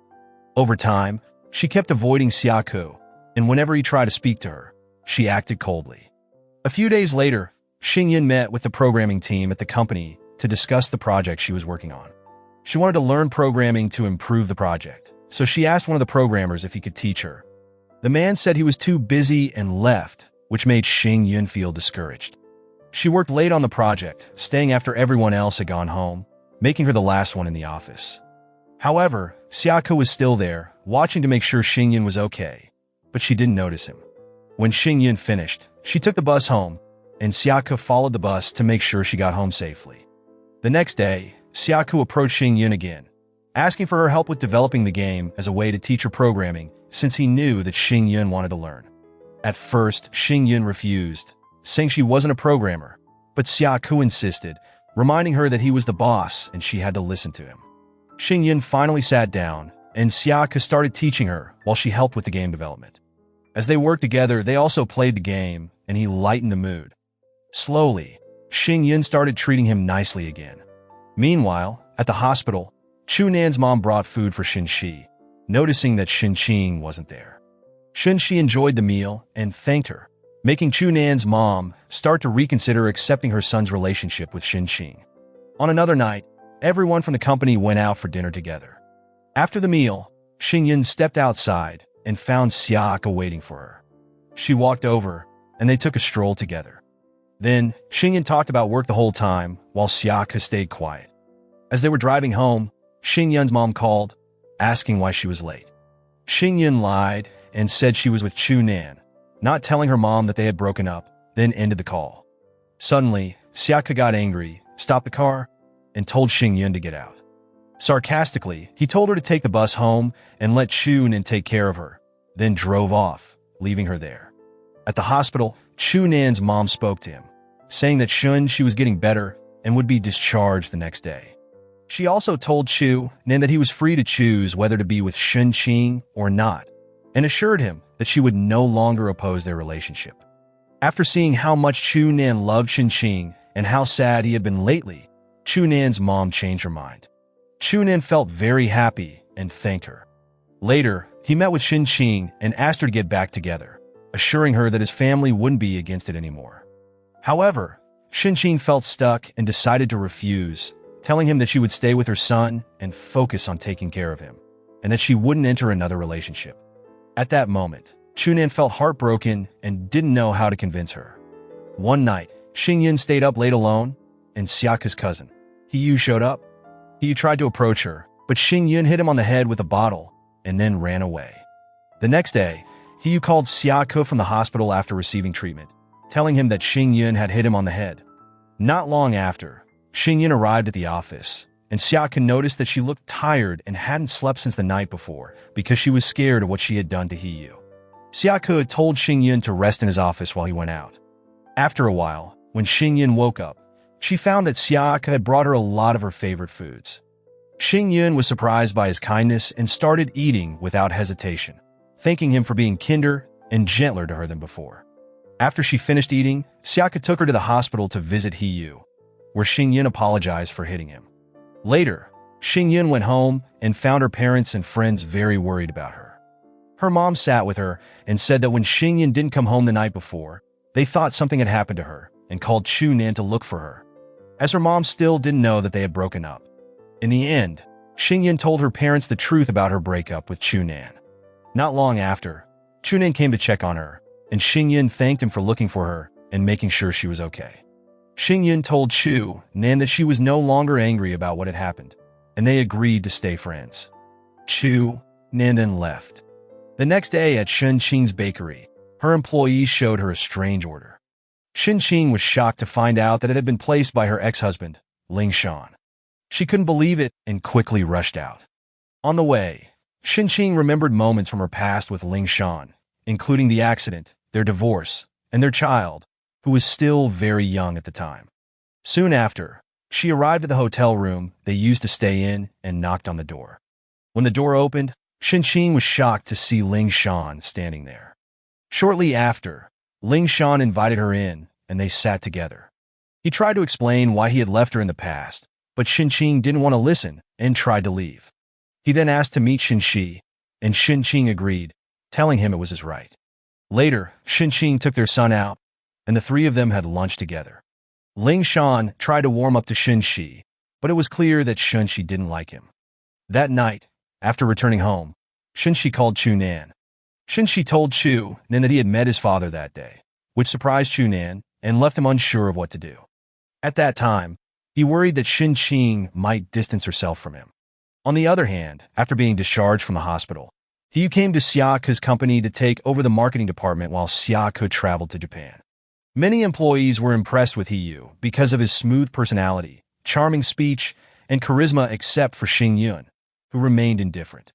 Over time, she kept avoiding Xiaoku, and whenever he tried to speak to her, she acted coldly. A few days later, Xingyun met with the programming team at the company to discuss the project she was working on. She wanted to learn programming to improve the project, so she asked one of the programmers if he could teach her. The man said he was too busy and left, which made Xingyun feel discouraged. She worked late on the project, staying after everyone else had gone home, making her the last one in the office. However, Sayako was still there, watching to make sure Xingyun was okay, but she didn't notice him. When Xingyun finished, she took the bus home, and Sayako followed the bus to make sure she got home safely. The next day, Sayako approached Xingyun again, asking for her help with developing the game as a way to teach her programming, since he knew that Xingyun wanted to learn. At first, Xingyun refused, saying she wasn't a programmer, but Sayako insisted, reminding her that he was the boss and she had to listen to him. Xingyun finally sat down, and Sayako started teaching her while she helped with the game development. As they worked together, they also played the game, and he lightened the mood. Slowly, Xingyun started treating him nicely again. Meanwhile, at the hospital, Chunan's mom brought food for Xinxi, noticing that Xinqing wasn't there. Xinxi enjoyed the meal and thanked her, making Chunan's mom start to reconsider accepting her son's relationship with Xinqing. On another night, everyone from the company went out for dinner together. After the meal, Xingyun stepped outside and found Sayako waiting for her. She walked over, and they took a stroll together. Then, Xingyun talked about work the whole time, while Sayako stayed quiet. As they were driving home, Xingyun's mom called, asking why she was late. Xingyun lied and said she was with Chunan, not telling her mom that they had broken up, then ended the call. Suddenly, Sayako got angry, stopped the car, and told Xingyun to get out. Sarcastically, he told her to take the bus home and let Chunan take care of her, then drove off, leaving her there. At the hospital, Chunan's mom spoke to him, saying that she was getting better and would be discharged the next day. She also told Chunan that he was free to choose whether to be with Xinqing or not, and assured him that she would no longer oppose their relationship. After seeing how much Chunan loved Xinqing and how sad he had been lately, Chunan's mom changed her mind. Chunan felt very happy and thanked her. Later, he met with Xinqing and asked her to get back together, assuring her that his family wouldn't be against it anymore. However, Xinqing felt stuck and decided to refuse, telling him that she would stay with her son and focus on taking care of him, and that she wouldn't enter another relationship. At that moment, Chunan felt heartbroken and didn't know how to convince her. One night, Xingyun stayed up late alone, and Sayako's cousin, Hiyu, showed up. Hiyu tried to approach her, but Xingyun hit him on the head with a bottle and then ran away. The next day, Hiyu called Sayako from the hospital after receiving treatment, telling him that Xingyun had hit him on the head. Not long after, Xingyun arrived at the office, and Sayako noticed that she looked tired and hadn't slept since the night before because she was scared of what she had done to Hiyu. Sayako had told Xingyun to rest in his office while he went out. After a while, when Xingyun woke up, she found that Sayako had brought her a lot of her favorite foods. Xingyun was surprised by his kindness and started eating without hesitation, thanking him for being kinder and gentler to her than before. After she finished eating, Sayako took her to the hospital to visit Hiyu, where Xingyun apologized for hitting him. Later, Xingyun went home and found her parents and friends very worried about her. Her mom sat with her and said that when Xingyun didn't come home the night before, they thought something had happened to her and called Chunan to look for her, as her mom still didn't know that they had broken up. In the end, Xingyun told her parents the truth about her breakup with Chunan. Not long after, Chunan came to check on her, and Xingyun thanked him for looking for her and making sure she was okay. Xingyun told Chunan that she was no longer angry about what had happened, and they agreed to stay friends. Chunan then left. The next day at Xinqing's bakery, her employees showed her a strange order. Xinqing was shocked to find out that it had been placed by her ex-husband, Ling Shan. She couldn't believe it and quickly rushed out. On the way, Xinqing remembered moments from her past with Ling Shan, including the accident, their divorce, and their child, who was still very young at the time. Soon after, she arrived at the hotel room they used to stay in and knocked on the door. When the door opened, Xinqing was shocked to see Ling Shan standing there. Shortly after, Ling Shan invited her in, and they sat together. He tried to explain why he had left her in the past, but Xinqing didn't want to listen and tried to leave. He then asked to meet Xinxi, and Xinqing agreed, telling him it was his right. Later, Xinqing took their son out, and the three of them had lunch together. Ling Shan tried to warm up to Xinxi, but it was clear that Xinxi didn't like him. That night, after returning home, Xinxi called Chunan. Xinxi told Chunan that he had met his father that day, which surprised Chunan and left him unsure of what to do. At that time, he worried that Xin might distance herself from him. On the other hand, after being discharged from the hospital, he came to Xiaoke's company to take over the marketing department while Xiaoke traveled to Japan. Many employees were impressed with Hiyu because of his smooth personality, charming speech, and charisma except for Xingyun, who remained indifferent.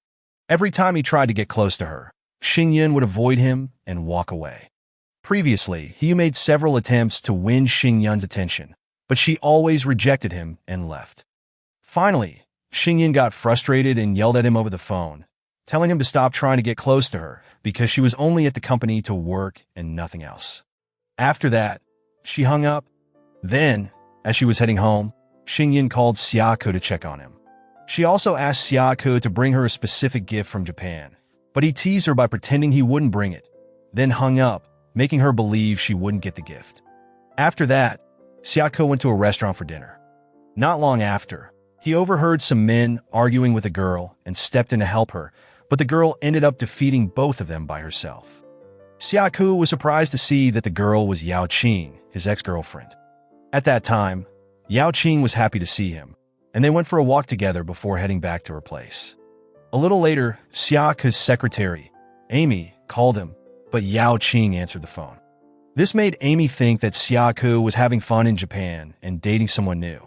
Every time he tried to get close to her, Xingyun would avoid him and walk away. Previously, Hiyu made several attempts to win Xingyun's attention, but she always rejected him and left. Finally, Xingyun got frustrated and yelled at him over the phone, telling him to stop trying to get close to her because she was only at the company to work and nothing else. After that, she hung up. Then, as she was heading home, Xingyun called Xiaoke to check on him. She also asked Xiaoke to bring her a specific gift from Japan, but he teased her by pretending he wouldn't bring it, then hung up, making her believe she wouldn't get the gift. After that, Xiaoke went to a restaurant for dinner. Not long after, he overheard some men arguing with a girl and stepped in to help her, but the girl ended up defeating both of them by herself. Xiaoke was surprised to see that the girl was Yao Qing, his ex-girlfriend. At that time, Yao Qing was happy to see him, and they went for a walk together before heading back to her place. A little later, Xiaoke's secretary, Amy, called him, but Yao Qing answered the phone. This made Amy think that Xiaoke was having fun in Japan and dating someone new.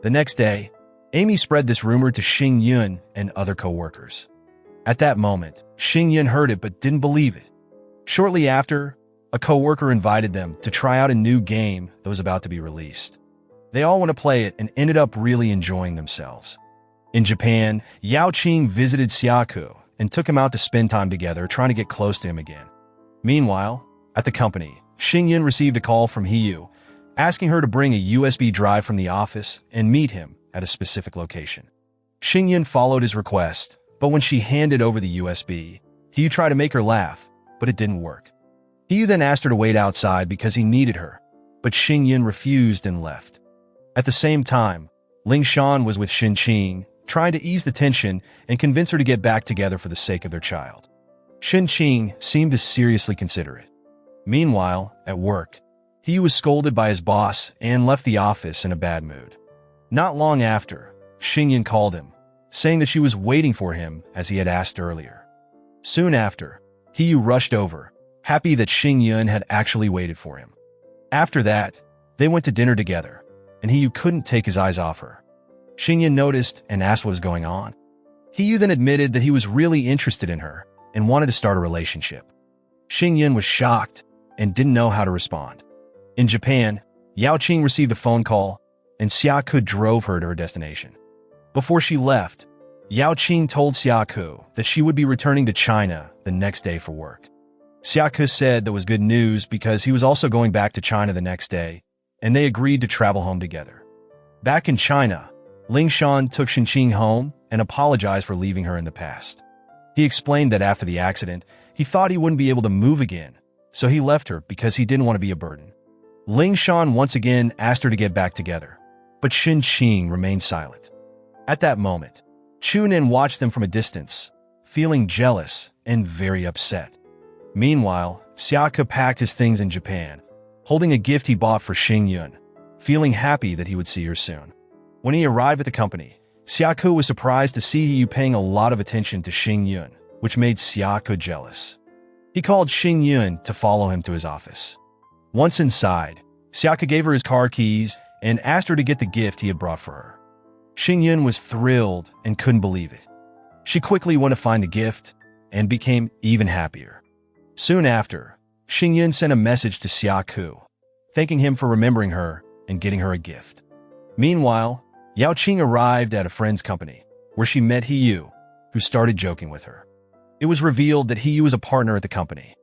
The next day, Amy spread this rumor to Xingyun and other co-workers. At that moment, Xingyun heard it but didn't believe it. Shortly after, a co-worker invited them to try out a new game that was about to be released. They all went to play it and ended up really enjoying themselves. In Japan, Yao Qing visited Xiaoke and took him out to spend time together, trying to get close to him again. Meanwhile, at the company, Xingyun received a call from Hiyu, asking her to bring a USB drive from the office and meet him at a specific location. Xingyun followed his request, but when she handed over the USB, Hiyu tried to make her laugh, but it didn't work. Hiyu then asked her to wait outside because he needed her, but Xingyun refused and left. At the same time, Ling Shan was with Xin, trying to ease the tension and convince her to get back together for the sake of their child. Xin seemed to seriously consider it. Meanwhile, at work, he was scolded by his boss and left the office in a bad mood. Not long after, Xingyun called him, saying that she was waiting for him as he had asked earlier. Soon after, Hiyu rushed over, happy that Xingyun had actually waited for him. After that, they went to dinner together, and Hiyu couldn't take his eyes off her. Xingyun noticed and asked what was going on. Hiyu then admitted that he was really interested in her and wanted to start a relationship. Xingyun was shocked and didn't know how to respond. In Japan, Yao Qing received a phone call, and Xiaoke drove her to her destination. Before she left, Yao Qing told Xiaoke that she would be returning to China the next day for work. Xiaoke said that was good news because he was also going back to China the next day, and they agreed to travel home together. Back in China, Ling Shan took Xin home and apologized for leaving her in the past. He explained that after the accident, he thought he wouldn't be able to move again, so he left her because he didn't want to be a burden. Ling Shan once again asked her to get back together, but Xin remained silent. At that moment, Chunin watched them from a distance, feeling jealous and very upset. Meanwhile, Xiaoke packed his things in Japan, holding a gift he bought for Xingyun, feeling happy that he would see her soon. When he arrived at the company, Xiaoke was surprised to see Hiyu paying a lot of attention to Xingyun, which made Xiaoke jealous. He called Xingyun to follow him to his office. Once inside, Xiaoke gave her his car keys and asked her to get the gift he had brought for her. Xingyun was thrilled and couldn't believe it. She quickly went to find the gift and became even happier. Soon after, Xingyun sent a message to Xiaoke, thanking him for remembering her and getting her a gift. Meanwhile, Yao Qing arrived at a friend's company, where she met Hiyu, who started joking with her. It was revealed that Hiyu was a partner at the company.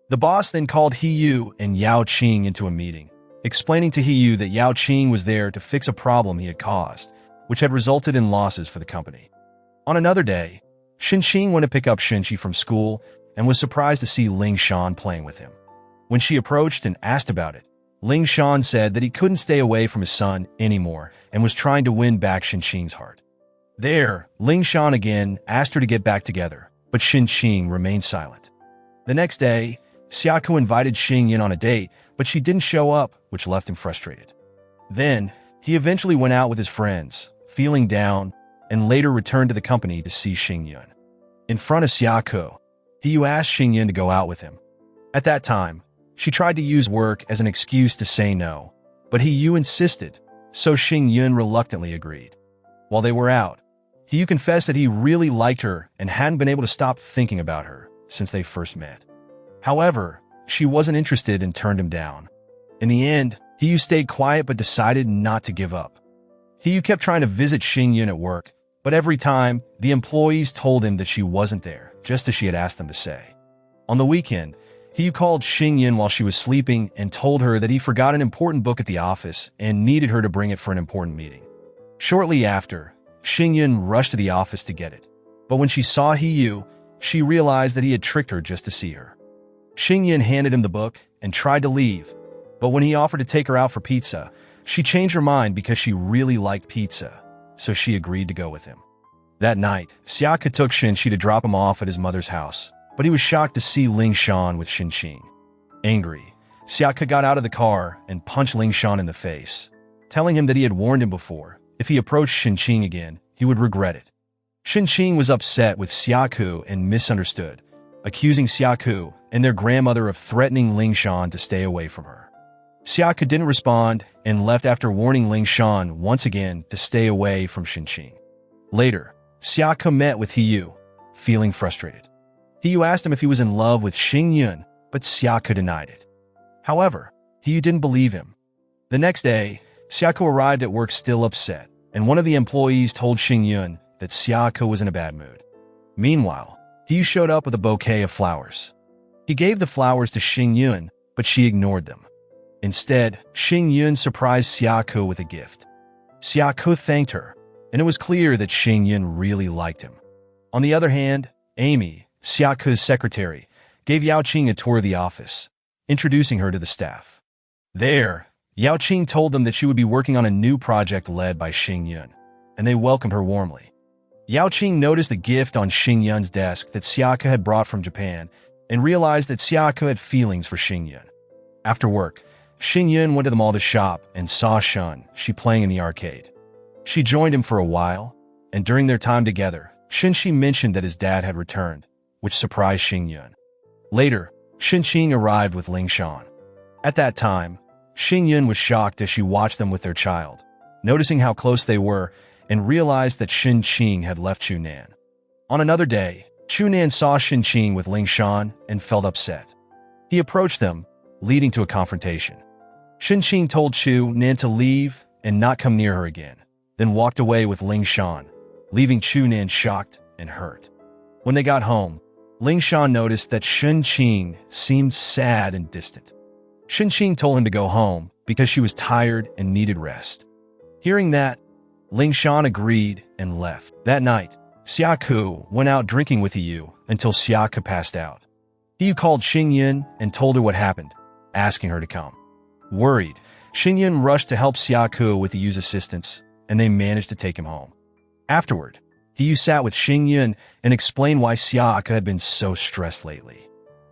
The boss then called Hiyu and Yao Qing into a meeting, explaining to Hiyu that Yao Qing was there to fix a problem he had caused, which had resulted in losses for the company. On another day, Xin went to pick up Xinqi from school and was surprised to see Ling Shan playing with him. When she approached and asked about it, Ling Shan said that he couldn't stay away from his son anymore and was trying to win back Xinqi's heart. There, Ling Shan again asked her to get back together, but Xinqi remained silent. The next day, Xiaoke invited Xingyun on a date, but she didn't show up which left him frustrated. Then, he eventually went out with his friends, feeling down, and later returned to the company to see Xingyun. In front of Xiaoko, Hiyu asked Xingyun to go out with him. At that time, she tried to use work as an excuse to say no, but Hiyu insisted, so Xingyun reluctantly agreed. While they were out, Hiyu confessed that he really liked her and hadn't been able to stop thinking about her since they first met. However, she wasn't interested and turned him down. In the end, Hiyu stayed quiet but decided not to give up. Hiyu kept trying to visit Xingyun at work, but every time, the employees told him that she wasn't there, just as she had asked them to say. On the weekend, Hiyu called Xingyun while she was sleeping and told her that he forgot an important book at the office and needed her to bring it for an important meeting. Shortly after, Xingyun rushed to the office to get it, but when she saw Hiyu, she realized that he had tricked her just to see her. Xingyun handed him the book and tried to leave, but when he offered to take her out for pizza, she changed her mind because she really liked pizza, so she agreed to go with him. That night, Xiaoko took Xinqi to drop him off at his mother's house, but he was shocked to see Ling Shan with Xinqi. Angry, Xiaoko got out of the car and punched Ling Shan in the face, telling him that he had warned him before, if he approached Xinqi again, he would regret it. Xinqi was upset with Xiaoko and misunderstood, accusing Xiaoko and their grandmother of threatening Ling Shan to stay away from her. Xiaoko didn't respond and left after warning Ling Shan once again to stay away from Xinqi. Later, Xiaoko met with Hiyu, feeling frustrated. Hiyu asked him if he was in love with Xingyun, but Xiaoko denied it. However, Hiyu didn't believe him. The next day, Xiaoko arrived at work still upset, and one of the employees told Xingyun that Xiaoko was in a bad mood. Meanwhile, Hiyu showed up with a bouquet of flowers. He gave the flowers to Xingyun, but she ignored them. Instead, Xingyun surprised Xiaoko with a gift. Xiaoko thanked her, and it was clear that Xingyun really liked him. On the other hand, Amy, Xiaoko's secretary, gave Yaoqing a tour of the office, introducing her to the staff. There, Yaoqing told them that she would be working on a new project led by Xingyun, and they welcomed her warmly. Yaoqing noticed the gift on Xingyun's desk that Xiaoko had brought from Japan and realized that Xiaoko had feelings for Xingyun. After work, Xingyun went to the mall to shop and saw Xinqi playing in the arcade. She joined him for a while, and during their time together, Xinqi mentioned that his dad had returned, which surprised Xingyun. Later, Xinqi arrived with Ling Shan. At that time, Xingyun was shocked as she watched them with their child, noticing how close they were and realized that Xinqi had left Chunan. On another day, Chunan saw Xinqi with Ling Shan and felt upset. He approached them, leading to a confrontation. Xinqi told Chunan to leave and not come near her again, then walked away with Ling Shan, leaving Chunan shocked and hurt. When they got home, Ling Shan noticed that Xinqi seemed sad and distant. Xinqi told him to go home because she was tired and needed rest. Hearing that, Ling Shan agreed and left. That night, Xiaoko went out drinking with Hiyu until Xiaoko passed out. Hiyu called Xingyun and told her what happened, asking her to come. Worried, Xingyun rushed to help Xiaoko with Hiyu's assistance, and they managed to take him home. Afterward, Hiyu sat with Xingyun and explained why Xiaoko had been so stressed lately.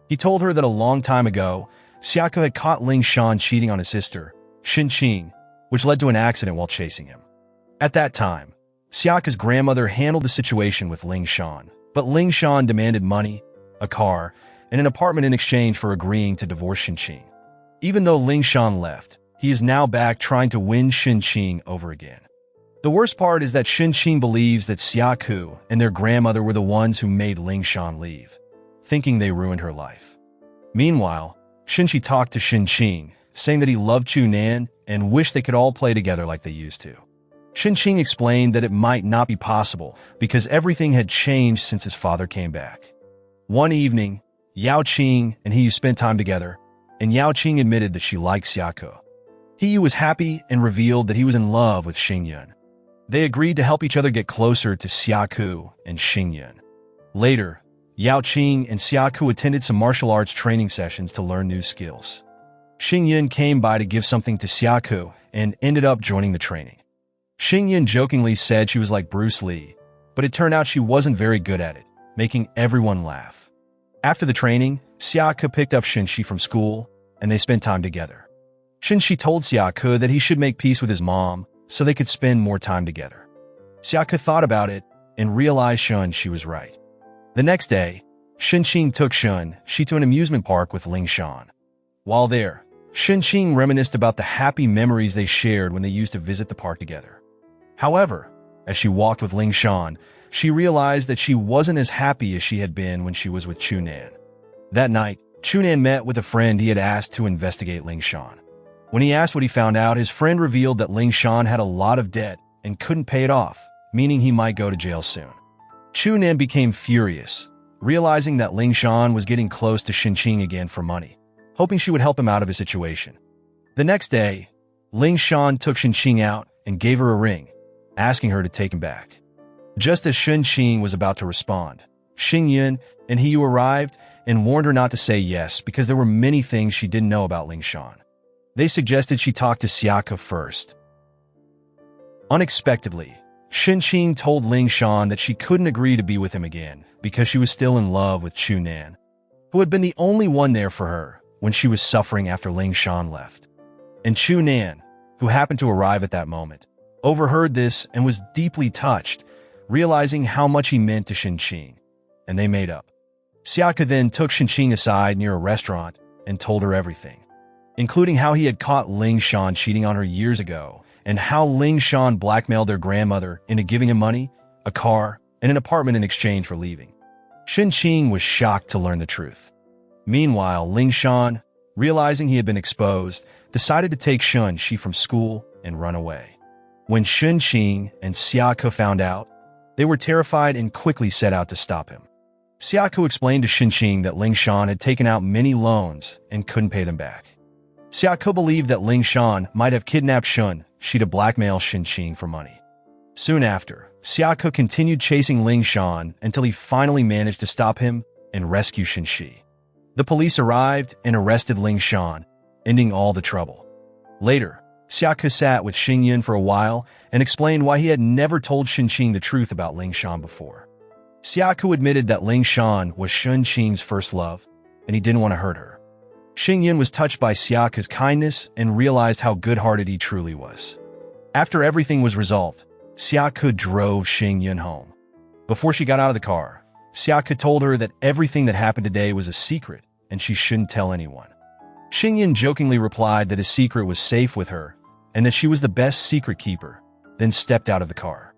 He told her that a long time ago, Xiaoko had caught Ling Shan cheating on his sister, Xinqi, which led to an accident while chasing him. At that time, Xiaoko's grandmother handled the situation with Ling Shan, but Ling Shan demanded money, a car, and an apartment in exchange for agreeing to divorce Xinqi. Even though Ling Shan left, he is now back trying to win Xinqi over again. The worst part is that Xinqi believes that Xiaoko and their grandmother were the ones who made Ling Shan leave, thinking they ruined her life. Meanwhile, Xinqi talked to Xinqi, saying that he loved Chunan and wished they could all play together like they used to. Xinqi explained that it might not be possible because everything had changed since his father came back. One evening, Yaoqing and Hiyu spent time together, and Yaoqing admitted that she liked Xiaoko. Hiyu was happy and revealed that he was in love with Xingyun. They agreed to help each other get closer to Xiaoko and Xingyun. Later, Yaoqing and Xiaoko attended some martial arts training sessions to learn new skills. Xingyun came by to give something to Xiaoko and ended up joining the training. Xingyun jokingly said she was like Bruce Lee, but it turned out she wasn't very good at it, making everyone laugh. After the training, Xiaoko picked up Xinqi from school, and they spent time together. Shinshi told Xiaoke that he should make peace with his mom so they could spend more time together. Xiaoke thought about it and realized Shunshi was right. The next day, Shinshi took Shunshi to an amusement park with Ling Shan. While there, Shinshi reminisced about the happy memories they shared when they used to visit the park together. However, as she walked with Ling Shan, she realized that she wasn't as happy as she had been when she was with Chunan. That night, Chunan met with a friend he had asked to investigate Ling Shan. When he asked what he found out, his friend revealed that Ling Shan had a lot of debt and couldn't pay it off, meaning he might go to jail soon. Chunan became furious, realizing that Ling Shan was getting close to Shinshi again for money, hoping she would help him out of his situation. The next day, Ling Shan took Shinshi out and gave her a ring, asking her to take him back. Just as Shinshi was about to respond, Xingyun and Hiyu arrived and warned her not to say yes because there were many things she didn't know about Ling Shan. They suggested she talk to Xiaoke first. Unexpectedly, Shinshi told Ling Shan that she couldn't agree to be with him again because she was still in love with Chunan, who had been the only one there for her when she was suffering after Ling Shan left. And Chunan, who happened to arrive at that moment, overheard this and was deeply touched, realizing how much he meant to Shinshi, and they made up. Xiaoke then took Shinshi aside near a restaurant and told her everything, including how he had caught Ling Shan cheating on her years ago and how Ling Shan blackmailed their grandmother into giving him money, a car, and an apartment in exchange for leaving. Shinshi was shocked to learn the truth. Meanwhile, Ling Shan, realizing he had been exposed, decided to take Shinshi from school and run away. When Shinshi and Xiaoke found out, they were terrified and quickly set out to stop him. Xiaoke explained to Shinshi that Ling Shan had taken out many loans and couldn't pay them back. Xiaoke believed that Ling Shan might have kidnapped Shinshi to blackmail Shinshi for money. Soon after, Xiaoke continued chasing Ling Shan until he finally managed to stop him and rescue Shinshi. The police arrived and arrested Ling Shan, ending all the trouble. Later, Xiaoke sat with Xingyun for a while and explained why he had never told Shinshi the truth about Ling Shan before. Xiaoke admitted that Ling Shan was Shinshi's first love, and he didn't want to hurt her. Xingyun was touched by Xiaoke's kindness and realized how good-hearted he truly was. After everything was resolved, Xiaoke drove Xingyun home. Before she got out of the car, Xiaoke told her that everything that happened today was a secret and she shouldn't tell anyone. Xingyun jokingly replied that his secret was safe with her and that she was the best secret keeper, then stepped out of the car.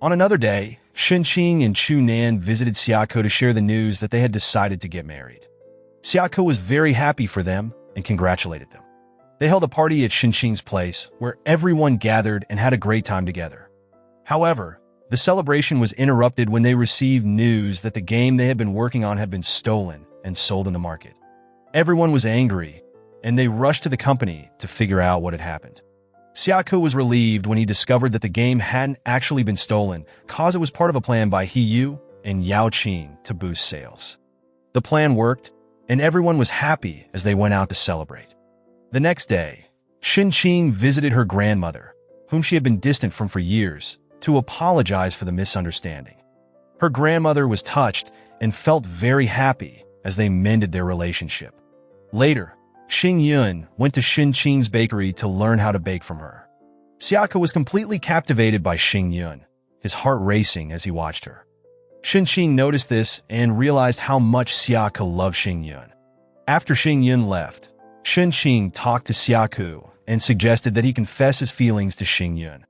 On another day, Shinshi and Chunan visited Xiaoke to share the news that they had decided to get married. Xiaoke was very happy for them and congratulated them. They held a party at Shinshi's place where everyone gathered and had a great time together. However, the celebration was interrupted when they received news that the game they had been working on had been stolen and sold in the market. Everyone was angry, and they rushed to the company to figure out what had happened. Xiaoke was relieved when he discovered that the game hadn't actually been stolen, cause it was part of a plan by Hiyu and Yao Qing to boost sales. The plan worked, and everyone was happy as they went out to celebrate. The next day, Shinshi visited her grandmother, whom she had been distant from for years, to apologize for the misunderstanding. Her grandmother was touched and felt very happy as they mended their relationship. Later, Xingyun went to Shinshi's bakery to learn how to bake from her. Xiaoke was completely captivated by Xingyun, his heart racing as he watched her. Shinshi noticed this and realized how much Xiaoke loved Xingyun. After Xingyun left, Shinshi talked to Xiaoke and suggested that he confess his feelings to Xingyun.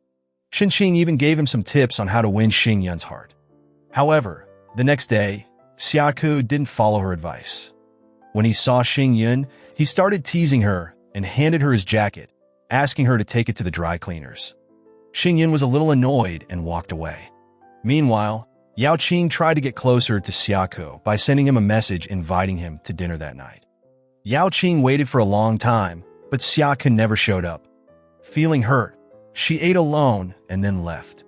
Shinshi even gave him some tips on how to win Xingyun's heart. However, the next day, Xiaoke didn't follow her advice. When he saw Xingyun, he started teasing her and handed her his jacket, asking her to take it to the dry cleaners. Xingyun was a little annoyed and walked away. Meanwhile, Yao Qing tried to get closer to Xiaoke by sending him a message inviting him to dinner that night. Yao Qing waited for a long time, but Xiaoke never showed up. Feeling hurt, she ate alone and then left.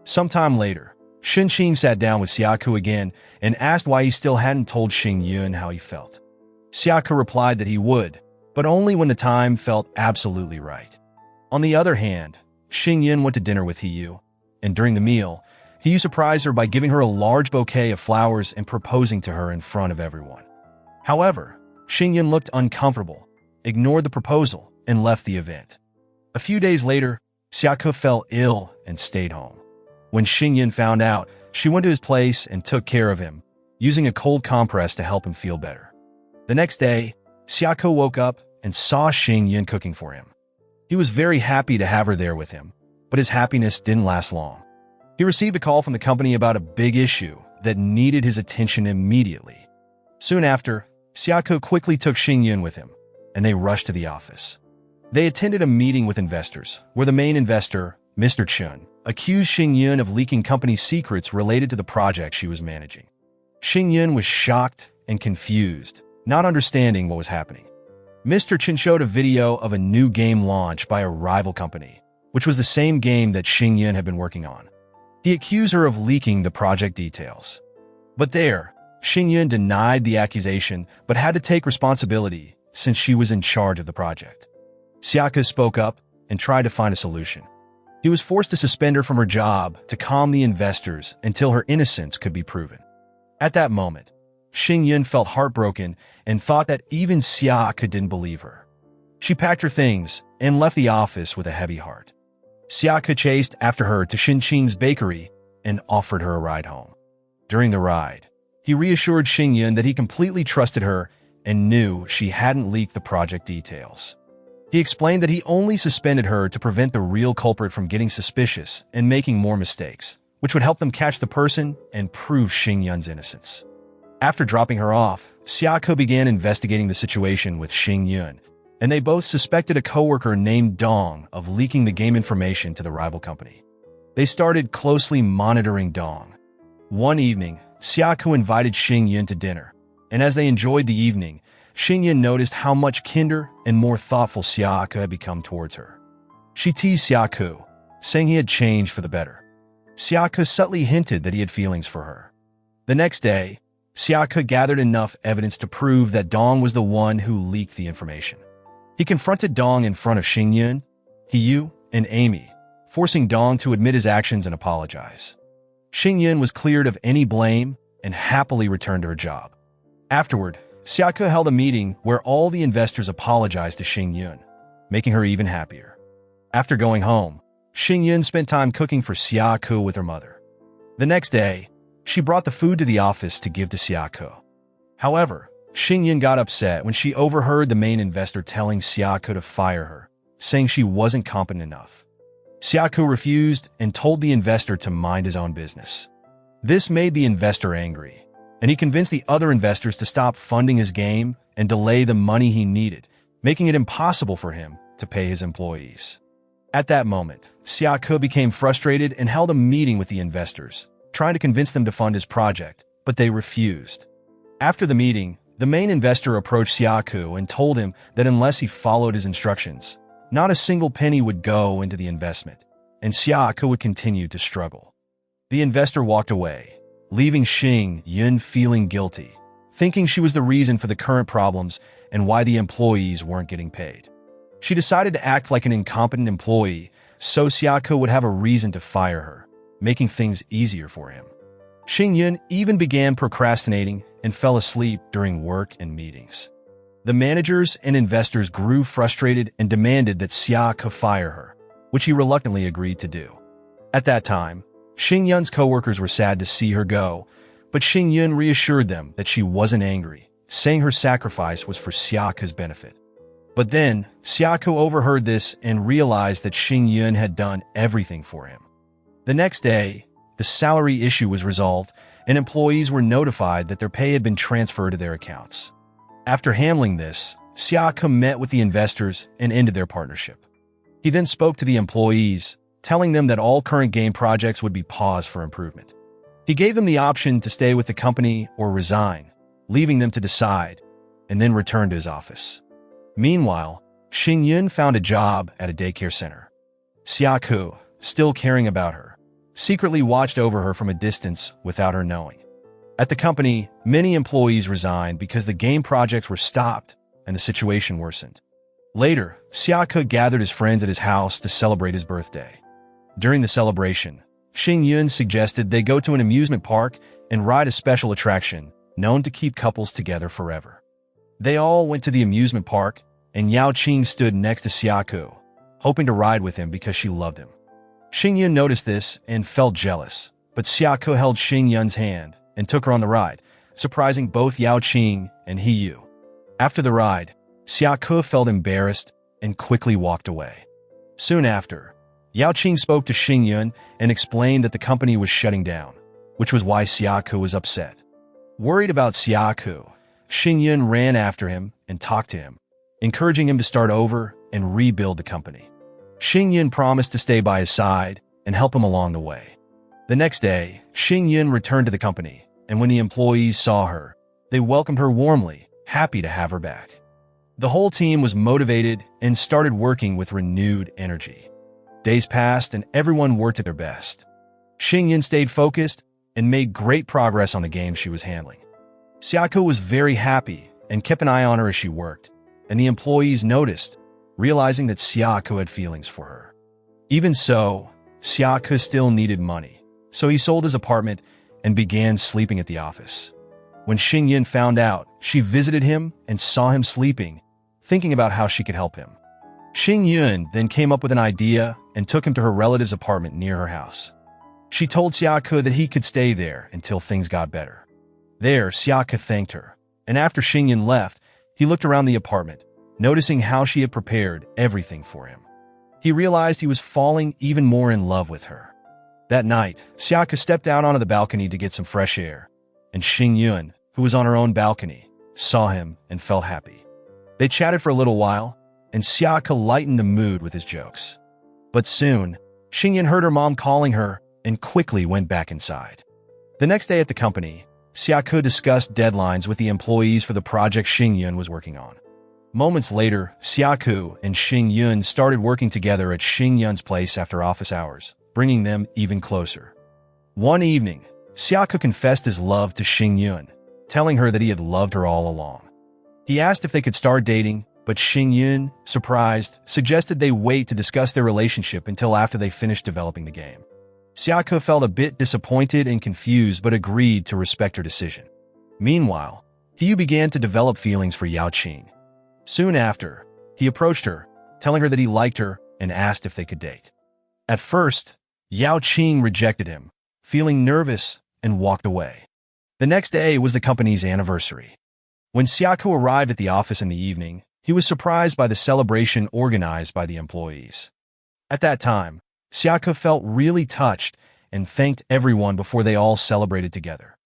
Sometime later, Shinshi sat down with Xiaoke again and asked why he still hadn't told Xingyun how he felt. Xiaoke replied that he would, but only when the time felt absolutely right. On the other hand, Xingyun went to dinner with Hiyu, and during the meal, Hiyu surprised her by giving her a large bouquet of flowers and proposing to her in front of everyone. However, Xingyun looked uncomfortable, ignored the proposal, and left the event. A few days later, Xiako fell ill and stayed home. When Xingyun found out, she went to his place and took care of him, using a cold compress to help him feel better. The next day, Xiako woke up and saw Xingyun cooking for him. He was very happy to have her there with him, but his happiness didn't last long. He received a call from the company about a big issue that needed his attention immediately. Soon after, Xiako quickly took Xingyun with him, and they rushed to the office. They attended a meeting with investors, where the main investor, Mr. Chun, accused Xingyun of leaking company secrets related to the project she was managing. Xingyun was shocked and confused, not understanding what was happening. Mr. Chun showed a video of a new game launch by a rival company, which was the same game that Xingyun had been working on. He accused her of leaking the project details. But there, Xingyun denied the accusation but had to take responsibility since she was in charge of the project. Xiako spoke up and tried to find a solution. He was forced to suspend her from her job to calm the investors until her innocence could be proven. At that moment, Xingyun felt heartbroken and thought that even Xiako didn't believe her. She packed her things and left the office with a heavy heart. Xiako chased after her to Xinqing's bakery and offered her a ride home. During the ride, he reassured Xingyun that he completely trusted her and knew she hadn't leaked the project details. He explained that he only suspended her to prevent the real culprit from getting suspicious and making more mistakes, which would help them catch the person and prove Xingyun's innocence. After dropping her off, Xiako began investigating the situation with Xingyun, and they both suspected a coworker named Dong of leaking the game information to the rival company. They started closely monitoring Dong. One evening, Xiako invited Xingyun to dinner, and as they enjoyed the evening, Xingyun noticed how much kinder and more thoughtful Xiako had become towards her. She teased Xiako, saying he had changed for the better. Xiako subtly hinted that he had feelings for her. The next day, Xiako gathered enough evidence to prove that Dong was the one who leaked the information. He confronted Dong in front of Xingyun, Hiyu, and Amy, forcing Dong to admit his actions and apologize. Xingyun was cleared of any blame and happily returned to her job. Afterward, Xiako held a meeting where all the investors apologized to Xingyun, making her even happier. After going home, Xingyun spent time cooking for Xiako with her mother. The next day, she brought the food to the office to give to Xiako. However, Xingyun got upset when she overheard the main investor telling Xiako to fire her, saying she wasn't competent enough. Xiako refused and told the investor to mind his own business. This made the investor angry, and he convinced the other investors to stop funding his game and delay the money he needed, making it impossible for him to pay his employees. At that moment, Xiako became frustrated and held a meeting with the investors, trying to convince them to fund his project, but they refused. After the meeting, the main investor approached Xiako and told him that unless he followed his instructions, not a single penny would go into the investment, and Xiako would continue to struggle. The investor walked away, leaving Xingyun feeling guilty, thinking she was the reason for the current problems and why the employees weren't getting paid. She decided to act like an incompetent employee so Xiako would have a reason to fire her, making things easier for him. Xingyun even began procrastinating and fell asleep during work and meetings. The managers and investors grew frustrated and demanded that Xiako fire her, which he reluctantly agreed to do. At that time, Xingyun's coworkers were sad to see her go, but Xingyun reassured them that she wasn't angry, saying her sacrifice was for Xiako's benefit. But then, Xiako overheard this and realized that Xingyun had done everything for him. The next day, the salary issue was resolved, and employees were notified that their pay had been transferred to their accounts. After handling this, Xiako met with the investors and ended their partnership. He then spoke to the employees, telling them that all current game projects would be paused for improvement. He gave them the option to stay with the company or resign, leaving them to decide, and then return to his office. Meanwhile, Xingyun found a job at a daycare center. Xiako, still caring about her, secretly watched over her from a distance without her knowing. At the company, many employees resigned because the game projects were stopped and the situation worsened. Later, Xiako gathered his friends at his house to celebrate his birthday. During the celebration, Xingyun suggested they go to an amusement park and ride a special attraction known to keep couples together forever. They all went to the amusement park, and Yao Qing stood next to Xiaoku, hoping to ride with him because she loved him. Xingyun noticed this and felt jealous, but Xiaoku held Xingyun's hand and took her on the ride, surprising both Yao Qing and He Yu. After the ride, Xiaoku felt embarrassed and quickly walked away. Soon after, Yao Qing spoke to Xingyun and explained that the company was shutting down, which was why Xiaoku was upset. Worried about Xiaoku, Xingyun ran after him and talked to him, encouraging him to start over and rebuild the company. Xingyun promised to stay by his side and help him along the way. The next day, Xingyun returned to the company, and when the employees saw her, they welcomed her warmly, happy to have her back. The whole team was motivated and started working with renewed energy. Days passed and everyone worked at their best. Xingyun stayed focused and made great progress on the game she was handling. Xiaoku was very happy and kept an eye on her as she worked, and the employees noticed, realizing that Xiaoku had feelings for her. Even so, Xiaoku still needed money, so he sold his apartment and began sleeping at the office. When Xingyun found out, she visited him and saw him sleeping, thinking about how she could help him. Xingyun then came up with an idea and took him to her relative's apartment near her house. She told Xiaoku that he could stay there until things got better. There, Xiaoku thanked her, and after Xingyun left, he looked around the apartment, noticing how she had prepared everything for him. He realized he was falling even more in love with her. That night, Xiaoku stepped out onto the balcony to get some fresh air, and Xingyun, who was on her own balcony, saw him and felt happy. They chatted for a little while, and Xiaoku lightened the mood with his jokes. But soon, Xingyun heard her mom calling her and quickly went back inside. The next day at the company, Xiaoku discussed deadlines with the employees for the project Xingyun was working on. Moments later, Xiaoku and Xingyun started working together at Xingyun's place after office hours, bringing them even closer. One evening, Xiaoku confessed his love to Xingyun, telling her that he had loved her all along. He asked if they could start dating, but Xingyun, surprised, suggested they wait to discuss their relationship until after they finished developing the game. Xiaoku felt a bit disappointed and confused but agreed to respect her decision. Meanwhile, He began to develop feelings for Yao Qing. Soon after, he approached her, telling her that he liked her and asked if they could date. At first, Yao Qing rejected him, feeling nervous, and walked away. The next day was the company's anniversary. When Xiaoku arrived at the office in the evening, he was surprised by the celebration organized by the employees. At that time, Xiaoku felt really touched and thanked everyone before they all celebrated together.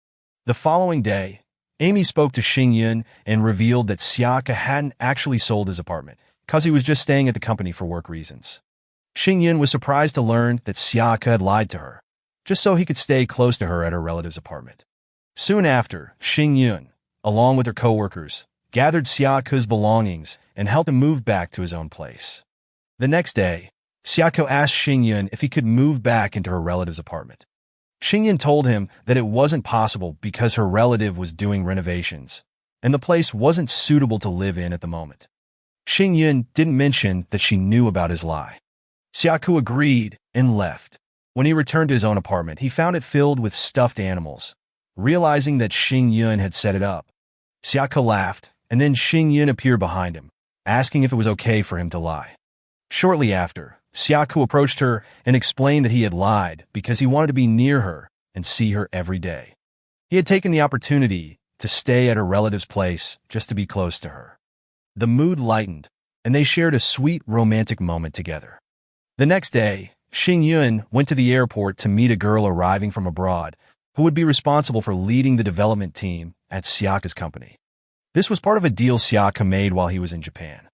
The following day, Amy spoke to Xingyun and revealed that Xiaoku hadn't actually sold his apartment, because he was just staying at the company for work reasons. Xingyun was surprised to learn that Xiaoku had lied to her, just so he could stay close to her at her relative's apartment. Soon after, Xingyun, along with her coworkers, gathered Xiaoku's belongings and helped him move back to his own place. The next day, Xiaoku asked Xingyun if he could move back into her relative's apartment. Xingyun told him that it wasn't possible because her relative was doing renovations, and the place wasn't suitable to live in at the moment. Xingyun didn't mention that she knew about his lie. Xiaoku agreed and left. When he returned to his own apartment, he found it filled with stuffed animals. Realizing that Xingyun had set it up, Xiaoku laughed, and then Xingyun appeared behind him, asking if it was okay for him to lie. Shortly after, Xiaoku approached her and explained that he had lied because he wanted to be near her and see her every day. He had taken the opportunity to stay at her relative's place just to be close to her. The mood lightened, and they shared a sweet romantic moment together. The next day, Xingyun went to the airport to meet a girl arriving from abroad who would be responsible for leading the development team at Xiaoku's company. This was part of a deal Xiaoku made while he was in Japan.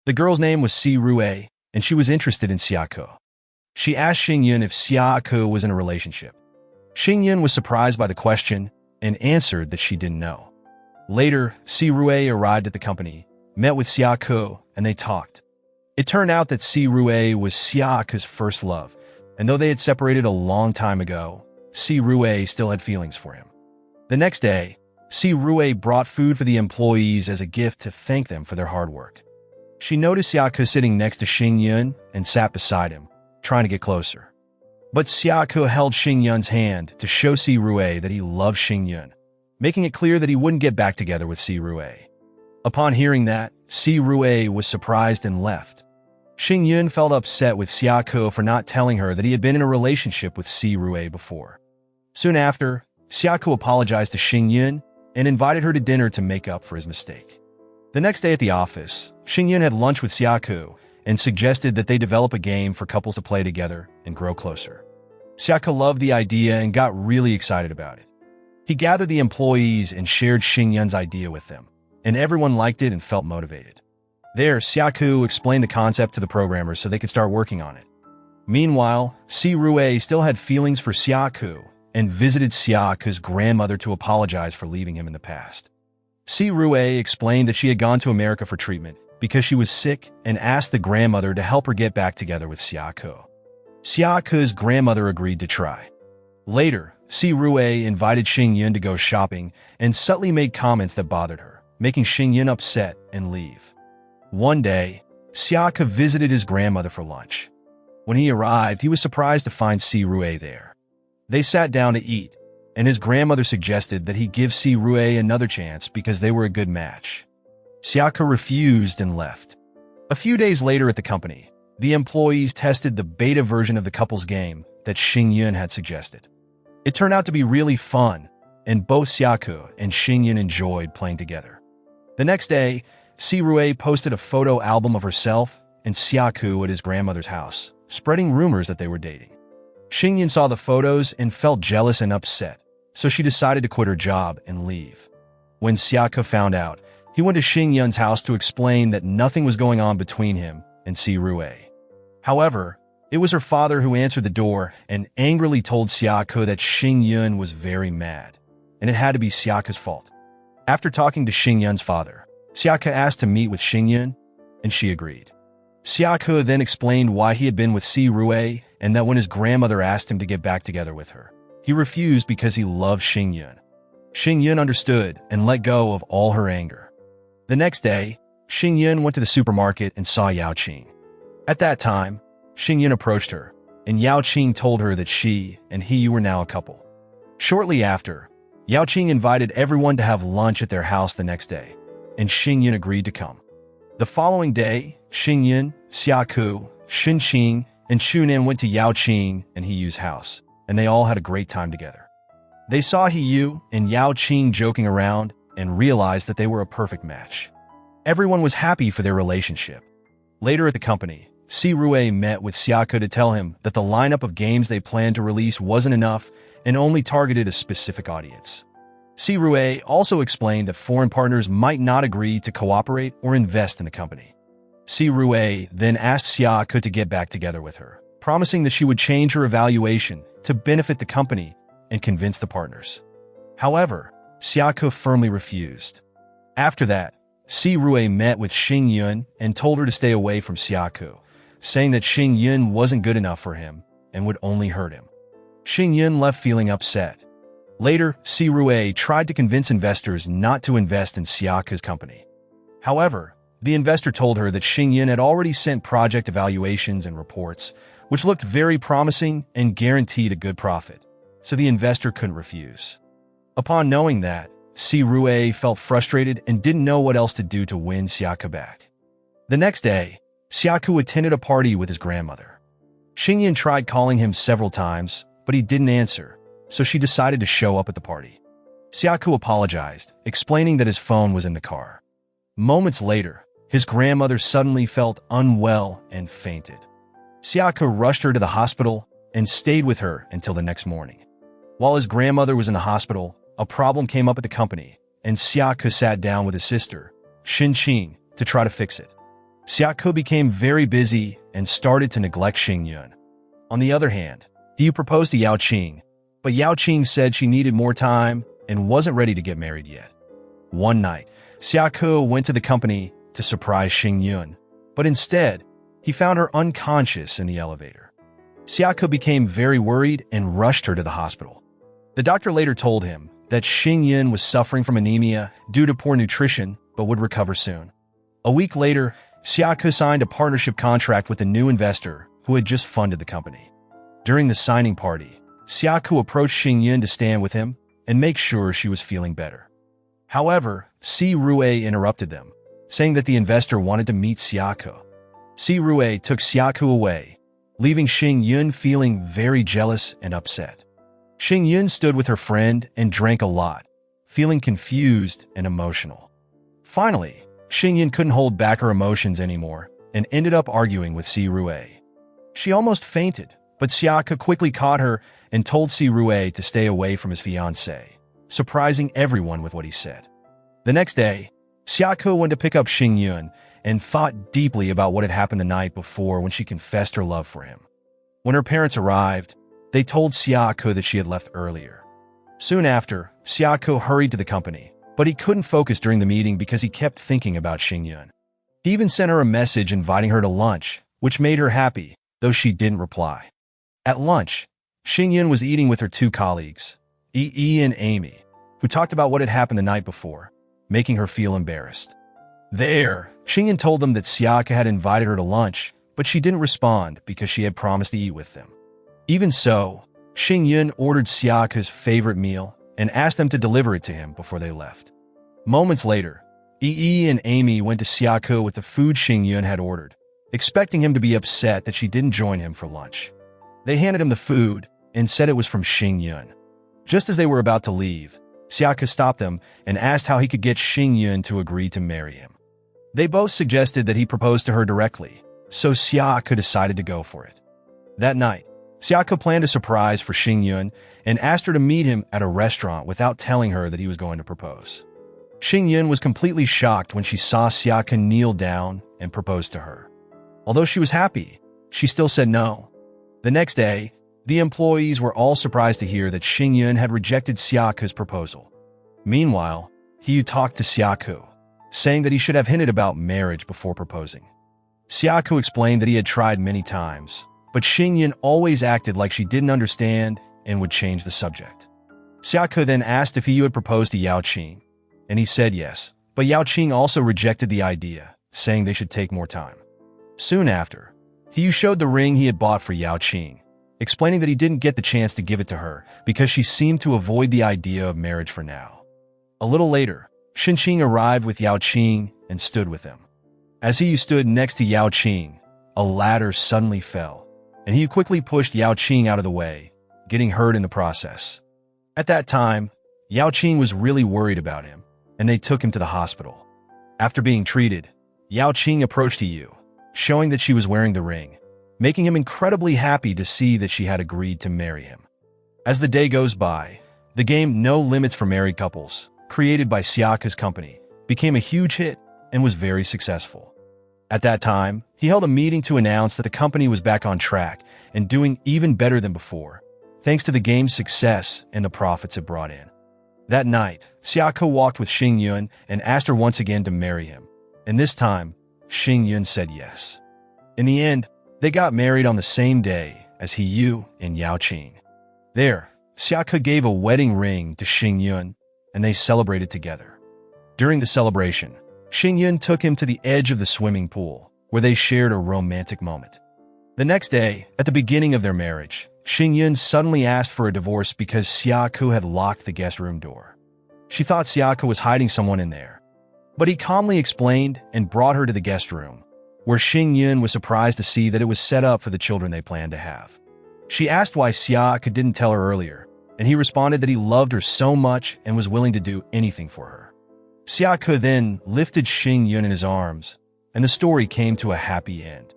The girl's name was Si Rue, and she was interested in Xiaoku. She asked Xingyun if Xiaoku was in a relationship. Xingyun was surprised by the question and answered that she didn't know. Later, Si Rue arrived at the company, met with Xiaoku, and they talked. It turned out that Si Rue was Xiaoku's first love, and though they had separated a long time ago, Si Rue still had feelings for him. The next day, Si Rue brought food for the employees as a gift to thank them for their hard work. She noticed Xiaoku sitting next to Xingyun and sat beside him, trying to get closer. But Xiaoku held Xingyun's hand to show Si Rue that he loved Xingyun, making it clear that he wouldn't get back together with Si Rue. Upon hearing that, Si Rue was surprised and left. Xing Yun felt upset with Xiaoko for not telling her that he had been in a relationship with Si Rue before. Soon after, Xiaoko apologized to Xing Yun and invited her to dinner to make up for his mistake. The next day at the office, Xing Yun had lunch with Xiaoko and suggested that they develop a game for couples to play together and grow closer. Xiaoko loved the idea and got really excited about it. He gathered the employees and shared Xing Yun's idea with them, and everyone liked it and felt motivated. There, Xiaoko explained the concept to the programmers so they could start working on it. Meanwhile, Si Rue still had feelings for Xiaoko and visited Xiaoko's grandmother to apologize for leaving him in the past. Si Rue explained that she had gone to America for treatment because she was sick and asked the grandmother to help her get back together with Xiaoko. Xiaoko's grandmother agreed to try. Later, Si Rue invited Xing Yun to go shopping and subtly made comments that bothered her, making Xing Yun upset and leave. One day, Xiaoko visited his grandmother for lunch. When he arrived, he was surprised to find Si Rue there. They sat down to eat, and his grandmother suggested that he give Si Rue another chance because they were a good match. Xiaoko refused and left. A few days later at the company, the employees tested the beta version of the couple's game that Xing Yun had suggested. It turned out to be really fun, and both Xiaoko and Xing Yun enjoyed playing together. The next day, Si Rue posted a photo album of herself and Xiaoko at his grandmother's house, spreading rumors that they were dating. Xing Yun saw the photos and felt jealous and upset, so she decided to quit her job and leave. When Xiaoko found out, he went to Xing Yun's house to explain that nothing was going on between him and Si Rue. However, it was her father who answered the door and angrily told Xiaoko that Xing Yun was very mad, and it had to be Xiaoko's fault. After talking to Xing Yun's father, Xiaoko asked to meet with Xing Yun, and she agreed. Xiaoko then explained why he had been with Si Rue and that when his grandmother asked him to get back together with her, he refused because he loved Xing Yun. Xing Yun understood and let go of all her anger. The next day, Xing Yun went to the supermarket and saw Yao Qing. At that time, Xing Yun approached her, and Yao Qing told her that she and he were now a couple. Shortly after, Yao Qing invited everyone to have lunch at their house the next day, and Xing Yun agreed to come. The following day, Xing Yun, Xiaoko, Xin Qing, and Shunan went to Yao Qing and Hiyu's house, and they all had a great time together. They saw Hiyu and Yao Qing joking around and realized that they were a perfect match. Everyone was happy for their relationship. Later at the company, Si Rue met with Xiaoko to tell him that the lineup of games they planned to release wasn't enough and only targeted a specific audience. Si Rue also explained that foreign partners might not agree to cooperate or invest in the company. Si Rue then asked Xiaoko to get back together with her, promising that she would change her evaluation to benefit the company and convince the partners. However, Xiaoko firmly refused. After that, Si Rue met with Xing Yun and told her to stay away from Xiaoko, saying that Xing Yun wasn't good enough for him and would only hurt him. Xing Yun left feeling upset. Later, Si Rue tried to convince investors not to invest in Xiaoko's company. However, the investor told her that Xing Yun had already sent project evaluations and reports, which looked very promising and guaranteed a good profit, so the investor couldn't refuse. Upon knowing that, Si Rue felt frustrated and didn't know what else to do to win Xiaoko back. The next day, Xiaoko attended a party with his grandmother. Xing Yun tried calling him several times, but he didn't answer, so she decided to show up at the party. Xiaoko apologized, explaining that his phone was in the car. Moments later, his grandmother suddenly felt unwell and fainted. Xiaoko rushed her to the hospital and stayed with her until the next morning. While his grandmother was in the hospital, a problem came up at the company, and Xiaoko sat down with his sister, Xin Qing, to try to fix it. Xiaoko became very busy and started to neglect Xing Yun. On the other hand, he proposed to Yao Qing, but Yao Qing said she needed more time and wasn't ready to get married yet. One night, Xiaoko went to the company to surprise Xing Yun, but instead, he found her unconscious in the elevator. Xiaoko became very worried and rushed her to the hospital. The doctor later told him that Xing Yun was suffering from anemia due to poor nutrition but would recover soon. A week later, Xiaoko signed a partnership contract with a new investor who had just funded the company. During the signing party, Xiaoko approached Xing Yun to stand with him and make sure she was feeling better. However, Si Rue interrupted them, saying that the investor wanted to meet Xiaoko. Si Rui took Xiaoko away, leaving Xing Yun feeling very jealous and upset. Xing Yun stood with her friend and drank a lot, feeling confused and emotional. Finally, Xing Yun couldn't hold back her emotions anymore and ended up arguing with Si Rui. She almost fainted, but Xiaoko quickly caught her and told Si Rui to stay away from his fiancée, surprising everyone with what he said. The next day, Xiaoko went to pick up Xing Yun and thought deeply about what had happened the night before when she confessed her love for him. When her parents arrived, they told Xiaoko that she had left earlier. Soon after, Xiaoko hurried to the company, but he couldn't focus during the meeting because he kept thinking about Xing Yun. He even sent her a message inviting her to lunch, which made her happy, though she didn't reply. At lunch, Xing Yun was eating with her two colleagues, Yi and Amy, who talked about what had happened the night before, making her feel embarrassed. There, Xing Yun told them that Xiaoko had invited her to lunch, but she didn't respond because she had promised to eat with them. Even so, Xing Yun ordered Xiaoko's favorite meal and asked them to deliver it to him before they left. Moments later, Yi and Amy went to Xiaoko with the food Xing Yun had ordered, expecting him to be upset that she didn't join him for lunch. They handed him the food and said it was from Xing Yun. Just as they were about to leave, Xiaoko stopped them and asked how he could get Xing Yun to agree to marry him. They both suggested that he propose to her directly, so Xiaoko decided to go for it. That night, Xiaoko planned a surprise for Xing Yun and asked her to meet him at a restaurant without telling her that he was going to propose. Xing Yun was completely shocked when she saw Xiaoko kneel down and propose to her. Although she was happy, she still said no. The next day, the employees were all surprised to hear that Xing Yun had rejected Xiaoko's proposal. Meanwhile, he talked to Xiaoko, saying that he should have hinted about marriage before proposing. Xiaoko explained that he had tried many times, but Xing Yun always acted like she didn't understand and would change the subject. Xiaoko then asked if he would propose to Yao Qing, and he said yes, but Yao Qing also rejected the idea, saying they should take more time. Soon after, he showed the ring he had bought for Yao Qing, explaining that he didn't get the chance to give it to her because she seemed to avoid the idea of marriage for now. A little later, Xinqing arrived with Yao Qing and stood with him. As he stood next to Yao Qing, a ladder suddenly fell, and he quickly pushed Yao Qing out of the way, getting hurt in the process. At that time, Yao Qing was really worried about him, and they took him to the hospital. After being treated, Yao Qing approached Yu, showing that she was wearing the ring, making him incredibly happy to see that she had agreed to marry him. As the day goes by, the game No Limits for Married Couples, created by Xiaoko's company, became a huge hit and was very successful. At that time, he held a meeting to announce that the company was back on track and doing even better than before, thanks to the game's success and the profits it brought in. That night, Xiaoko walked with Xing Yun and asked her once again to marry him, and this time, Xing Yun said yes. In the end, they got married on the same day as Yu and Yao Qing. There, Xiaoko gave a wedding ring to Xing Yun, and they celebrated together. During the celebration, Xing Yun took him to the edge of the swimming pool, where they shared a romantic moment. The next day, at the beginning of their marriage, Xing Yun suddenly asked for a divorce because Xiaoko had locked the guest room door. She thought Xiaoko was hiding someone in there, but he calmly explained and brought her to the guest room, where Xing Yun was surprised to see that it was set up for the children they planned to have. She asked why Xiaoko didn't tell her earlier, and he responded that he loved her so much and was willing to do anything for her. Xiaoko then lifted Xing Yun in his arms, and the story came to a happy end.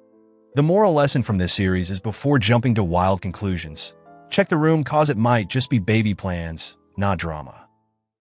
The moral lesson from this series is before jumping to wild conclusions, check the room cause it might just be baby plans, not drama.